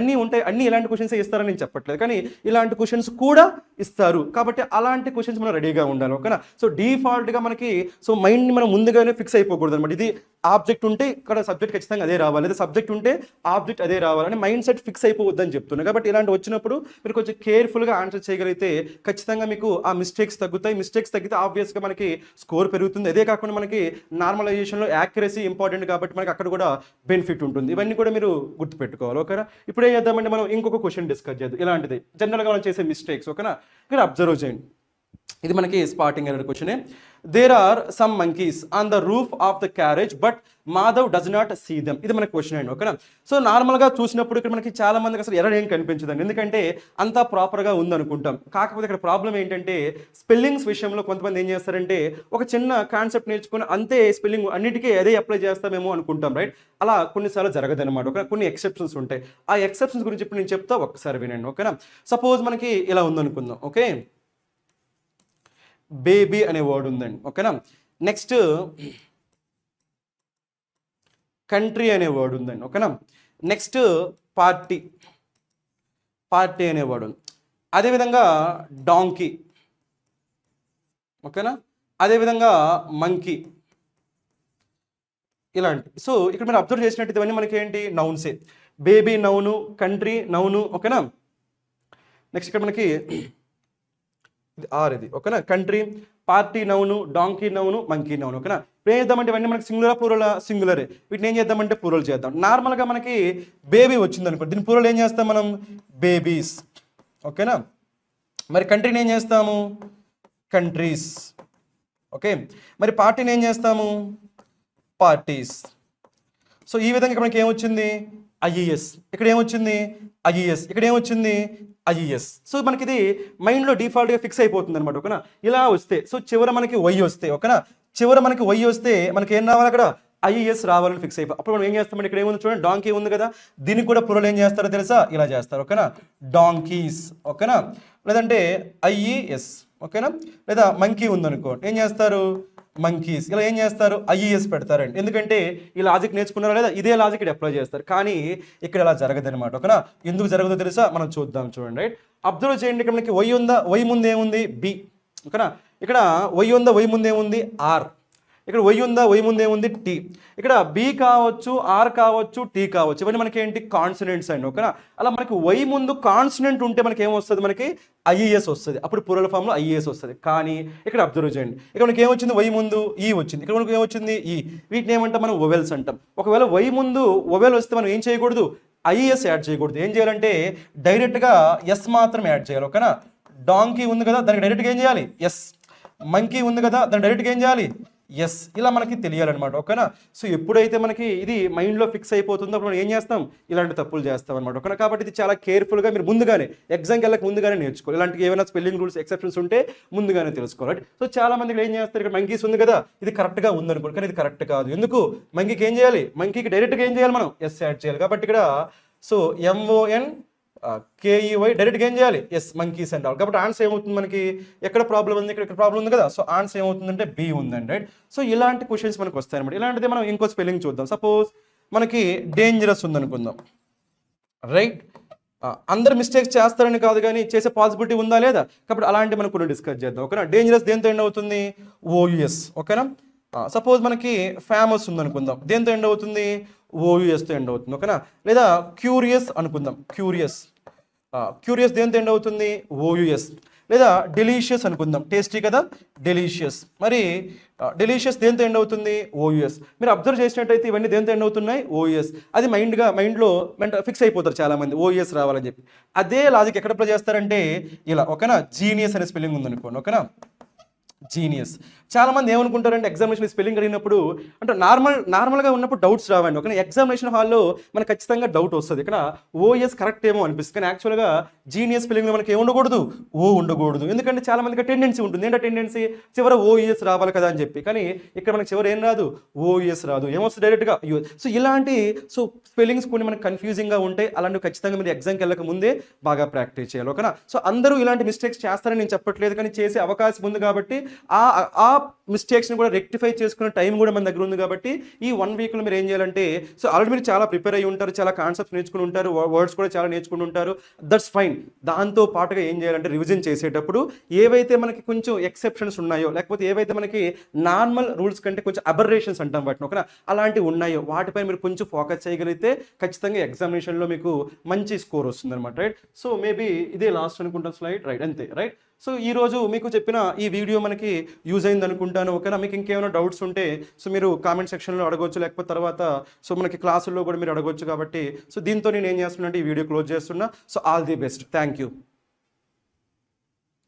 అన్ని ఇలాంటి క్వశ్చన్స్ ఇస్తారని నేను చెప్పట్లేదు, కానీ ఇలాంటి క్వశ్చన్స్ కూడా ఇస్తారు, కాబట్టి అలాంటి క్వశ్చన్స్ మనం రెడీగా ఉండాలి, ఓకేనా. సో డిఫాల్ట్గా మనకి సో మైండ్ మనం ముందుగానే ఫిక్స్ అయిపోకూడదు అనమాట. ఇది ఆబ్జెక్ట్ ఉంటే ఇక్కడ సబ్జెక్ట్ ఖచ్చితంగా అదే రావాలి, లేదా సబ్జెక్ట్ ఉంటే ఆబ్జెక్ట్ అదే రావాలని మైండ్ సెట్ ఫిక్స్ అయిపోవద్దని చెప్తున్నాను. కాబట్టి ఇలాంటి వచ్చినప్పుడు మీరు కొంచెం కేర్ఫుల్గా ఆన్సర్ చేయగలిగితే ఖచ్చితంగా మీకు ఆ మిస్టేక్స్ తగ్గుతాయి. మిస్టేక్స్ తగ్గితే ఆబ్వియస్గా మనకి స్కోర్ పెరుగుతుంది. అదే కాకుండా మనకి నార్మలైజేషన్లో యాక్యురసీ ఇంపార్టెంట్ కాబట్టి మనకి అక్కడ కూడా బెనిఫిట్ ఉంటుంది. ఇవన్నీ కూడా మీరు గుర్తుపెట్టుకోవాలి, ఓకేనా. ఇప్పుడు ఏం చేద్దామంటే మనం ఇంకొక క్వశ్చన్ డిస్కస్ చేద్దాం, ఇలాంటిది జనరల్గా మనం చేసే మిస్టేక్స్, ఓకేనా. ఇక్కడ అబ్జర్వ్ చేయండి, ఇది మనకి స్పాటింగ్ ఎర్రర్ క్వశ్చనే. There are some monkeys on the roof of the carriage but Madhav does not see them, ఇది మనకి క్వశ్చన్ అండి, ఓకేనా. సో నార్మల్గా చూసినప్పుడు ఇక్కడ మనకి చాలా మందికి అసలు ఎర్రర్ ఏం కనిపించదండి, ఎందుకంటే అంతా ప్రాపర్గా ఉందనుకుంటాం. కాకపోతే ఇక్కడ ప్రాబ్లం ఏంటంటే స్పెల్లింగ్స్ విషయంలో కొంతమంది ఏం చేస్తారంటే ఒక చిన్న కాన్సెప్ట్ నేర్చుకుని అంతే స్పెల్లింగ్ అన్నిటికీ అదే అప్లై చేస్తామేమో అనుకుంటాం, రైట్. అలా కొన్నిసార్లు జరగదనమాట, ఓకే. కొన్ని ఎక్సెప్షన్స్ ఉంటాయి. ఆ ఎక్సెప్షన్స్ గురించి ఇప్పుడు నేను చెప్తా, ఒక్కసారి వినండి, ఓకేనా. సపోజ్ మనకి ఇలా ఉందనుకుందాం, ఓకే, బేబీ అనే వర్డ్ ఉందండి, ఓకేనా. నెక్స్ట్ కంట్రీ అనే వర్డ్ ఉందండి, ఓకేనా. నెక్స్ట్ పార్టీ అనే వర్డ్ ఉంది. అదేవిధంగా డాంకీ, ఓకేనా. అదేవిధంగా మంకీ, ఇలాంటి. సో ఇక్కడ మీరు అబ్జర్వ్ చేసినట్టు ఇవన్నీ మనకి ఏంటి, నౌన్సే. బేబీ నౌను, కంట్రీ నౌను, ఓకేనా. నెక్స్ట్ ఇక్కడ మనకి ఇది ఆర్, ఇది ఓకేనా. Country, party noun, donkey noun, monkey noun, ఓకేనా. ఇప్పుడు ఏం చేద్దామంటే ఇవన్నీ మనకి సింగులరా ప్లూరలా, సింగులరే. వీటిని ఏం చేద్దామంటే ప్లూరల్ చేద్దాం. నార్మల్గా మనకి బేబీ వచ్చింది అనుకో, దీని ప్లూరల్ ఏం చేస్తాం మనం, బేబీస్, ఓకేనా. మరి కంట్రీని ఏం చేస్తాము, కంట్రీస్, ఓకే. మరి పార్టీని ఏం చేస్తాము, పార్టీస్. సో ఈ విధంగా మనకి ఏమొచ్చింది, ఐఈఎస్. ఇక్కడ ఏమొచ్చింది, ఐఈఎస్. ఇక్కడ ఏమొచ్చింది, ఐఈఎస్. సో మనకి ఇది మైండ్లో డిఫాల్ట్గా ఫిక్స్ అయిపోతుంది అనమాట, ఓకేనా. ఇలా వస్తే సో చివర మనకి వై వస్తే, ఓకేనా, చివర మనకి వై వస్తే మనకి ఏం రావాలి, అక్కడ ఐఈఎస్ రావాలని ఫిక్స్ అయిపోయి అప్పుడు మనం ఏం చేస్తామంటే ఇక్కడ ఏముంది చూడండి, డాంకీ ఉంది కదా, దీనికి కూడా ప్లూరల్ ఏం చేస్తారో తెలుసా, ఇలా చేస్తారు, ఓకేనా. డాంకీస్, ఓకేనా. లేదంటే ఐఈఎస్, ఓకేనా. లేదా మంకీ ఉందనుకో, ఏం చేస్తారు, మంకీస్. ఇలా ఏం చేస్తారు, ఐఈఎస్ పెడతారండి, ఎందుకంటే ఈ లాజిక్ నేర్చుకున్నారా లేదా, ఇదే లాజిక్ ఇక్కడ అప్లై చేస్తారు. కానీ ఇక్కడ ఇలా జరగదనమాట, ఓకేనా. ఎందుకు జరగదో తెలుసా, మనం చూద్దాం, చూడండి, రైట్. అబ్జర్వ్ చేయండి, ఇక్కడ మనకి వై ఉందా, వై ముందు ఏముంది, బి, ఓకేనా. ఇక్కడ వై ఉందా, వై ముందు ఏముంది, ఆర్. ఇక్కడ వై ఉందా, వై ముందు ఏముంది టీ, ఇక్కడ బి కావచ్చు, ఆర్ కావచ్చు, టీ కావచ్చు, ఇవన్నీ మనకి ఏంటి కాన్సనెంట్స్ అండి. ఓకేనా, అలా మనకి వై ముందు కాన్సనెంట్ ఉంటే మనకి ఏమొస్తుంది, మనకి ఐఈఎస్ వస్తుంది, అప్పుడు ప్లూరల్ ఫామ్లో ఐఈఎస్ వస్తుంది. కానీ ఇక్కడ అబ్జర్వ్ చేయండి, ఇక్కడ మనకి ఏమొచ్చింది, వై ముందు ఈ వచ్చింది, ఇక్కడ మనకి ఏమొచ్చింది ఈ, వీటిని ఏమంటాం మనం వొవెల్స్ అంటాం. ఒకవేళ వై ముందు వొవెల్ వస్తే మనం ఏం చేయకూడదు, ఐఈఎస్ యాడ్ చేయకూడదు. ఏం చేయాలంటే డైరెక్ట్గా ఎస్ మాత్రం యాడ్ చేయాలి. ఓకేనా, డాంకీ ఉంది కదా, దానికి డైరెక్ట్గా ఏం చేయాలి ఎస్, మంకీ ఉంది కదా, దాన్ని డైరెక్ట్గా ఏం చేయాలి ఎస్, ఇలా మనకి తెలియాలన్నమాట. ఓకేనా, సో ఎప్పుడైతే మనకి ఇది మైండ్లో ఫిక్స్ అయిపోతుందో అప్పుడు మనం ఏం చేస్తాం, ఇలాంటి తప్పులు చేస్తాం అనమాట. ఓకేనా, కాబట్టి ఇది చాలా కేర్ఫుల్గా మీరు ముందుగానే ఎగ్జామ్కి వెళ్ళక ముందుగానే నేర్చుకోవాలి. ఇలాంటి ఏమైనా స్పెల్లింగ్ రూల్స్ ఎక్సెప్షన్స్ ఉంటే ముందుగానే తెలుసుకోవాలి. సో చాలా మంది ఏం చేస్తారు, ఇక్కడ మంకీస్ ఉంది కదా, ఇది కరెక్ట్గా ఉందనుకోండి, కానీ ఇది కరెక్ట్ కాదు. ఎందుకు, మంకీకి ఏం చేయాలి, మంకీకి డైరెక్ట్గా ఏం చేయాలి మనం ఎస్ యాడ్ చేయాలి. కాబట్టి ఇక్కడ సో ఎంఓఎన్ కేఈవై డైరెక్ట్గా ఏం చేయాలి ఎస్, మంకీస్ అంటారు. కాబట్టి ఆన్సర్ ఏమవుతుంది, మనకి ఎక్కడ ప్రాబ్లం ఉంది, ఇక్కడ ప్రాబ్లం ఉంది కదా, సో ఆన్సర్ ఏమవుతుందంటే బి ఉందండి. రైట్, సో ఇలాంటి క్వశ్చన్స్ మనకు వస్తాయి అనమాట. ఇలాంటిది మనం ఇంకో స్పెల్లింగ్ చూద్దాం. సపోజ్ మనకి డేంజరస్ ఉందనుకుందాం. రైట్, అందరు మిస్టేక్స్ చేస్తారని కాదు, కానీ చేసే పాసిబిలిటీ ఉందా లేదా, కాబట్టి అలాంటి మనం కొన్ని డిస్కస్ చేద్దాం. ఓకేనా, డేంజరస్ దేంతో ఎండ్ అవుతుంది, ఓయుఎస్. ఓకేనా, సపోజ్ మనకి ఫేమస్ ఉందనుకుందాం, దేంతో ఎండ్ అవుతుంది, ఓయుఎస్తో ఎండ్ అవుతుంది. ఓకేనా, లేదా క్యూరియస్ అనుకుందాం, క్యూరియస్ దేంతో ఎండ్ అవుతుంది, ఓయుఎస్. లేదా డెలీషియస్ అనుకుందాం, టేస్టీ కదా, డెలీషియస్. మరి డెలీషియస్ దేంతో ఎండ్ అవుతుంది, ఓయుఎస్. మీరు అబ్జర్వ్ చేసినట్టయితే ఇవన్నీ దేంతో ఎండ్ అవుతున్నాయి, ఓయుఎస్. అది మైండ్లో ఫిక్స్ అయిపోతారు చాలామంది, ఓయుఎస్ రావాలని చెప్పి. అదే లాజిక్ ఎక్కడ అప్లై చేస్తారంటే ఇలా. ఓకేనా, జీనియస్ అనే స్పెల్లింగ్ ఉందనుకోండి. ఓకేనా, జీనియస్. చాలా మంది ఏమనుకుంటారంటే ఎగ్జామినేషన్ స్పెల్లింగ్ అడిగినప్పుడు అంటే నార్మల్గా ఉన్నప్పుడు డౌట్స్ రావండి. ఓకే, ఎగ్జామినేషన్ హాల్లో మనకు ఖచ్చితంగా డౌట్ వస్తుంది, ఇక్కడ ఓఎస్ కరెక్ట్ ఏమో అనిపిస్తుంది, కానీ యాక్చువల్గా జీనియస్ స్పెల్లింగ్లో మనకి ఏముండకూడదు, ఓ ఉండకూడదు. ఎందుకంటే చాలా మందికి టెండెన్సీ ఉంటుంది, ఏంటో టెండెన్సీ చివర ఓఎస్ రావాలి కదా అని చెప్పి, కానీ ఇక్కడ మనకి చివర ఏం రాదు, ఓఎస్ రాదు, ఏమొస్తుంది డైరెక్ట్గా యూఎస్. సో ఇలాంటి స్పెల్లింగ్స్ కొన్ని మనకు కన్ఫ్యూజింగ్గా ఉంటాయి. అలాంటివి ఖచ్చితంగా మీరు ఎగ్జామ్కి వెళ్ళక ముందే బాగా ప్రాక్టీస్ చేయాలి. ఓకేనా, సో అందరూ ఇలాంటి మిస్టేక్స్ చేస్తారని నేను చెప్పట్లేదు, కానీ చేసే అవకాశం ఉంది. కాబట్టి ఆ మిస్టేక్స్ని కూడా రెక్టిఫై చేసుకునే టైం కూడా మన దగ్గర ఉంది. కాబట్టి ఈ 1 వీక్లో మీరు ఏం చేయాలంటే, సో ఆల్రెడీ మీరు చాలా ప్రిపేర్ అయ్యి ఉంటారు, చాలా కాన్సెప్ట్స్ నేర్చుకుని ఉంటారు, వర్డ్స్ కూడా చాలా నేర్చుకుని ఉంటారు, దట్స్ ఫైన్. దాంతో పాటుగా ఏం చేయాలంటే రివిజన్ చేసేటప్పుడు ఏవైతే మనకి కొంచెం ఎక్సెప్షన్స్ ఉన్నాయో, లేకపోతే ఏవైతే మనకి నార్మల్ రూల్స్ కంటే కొంచెం అబర్రేషన్స్ అంటాం వాటిని, ఓకేనా, అలాంటివి ఉన్నాయో వాటిపై మీరు కొంచెం ఫోకస్ చేయగలిగితే ఖచ్చితంగా ఎగ్జామినేషన్లో మీకు మంచి స్కోర్ వస్తుంది అనమాట. రైట్, సో మేబీ ఇదే లాస్ట్ అనుకుంటాం స్లైడ్. రైట్, అంతే. రైట్, సో ఈరోజు మీకు చెప్పిన ఈ వీడియో మనకి యూజ్ అయింది అనుకుంటాను. ఓకేనా, మీకు ఇంకేమైనా డౌట్స్ ఉంటే సో మీరు కామెంట్ సెక్షన్లో అడగవచ్చు, లేకపోతే తర్వాత సో మనకి క్లాసుల్లో కూడా మీరు అడగవచ్చు. కాబట్టి సో దీంతో నేను ఏం చేస్తున్నా అంటే ఈ వీడియో క్లోజ్ చేస్తున్నా. So all the best, thank you.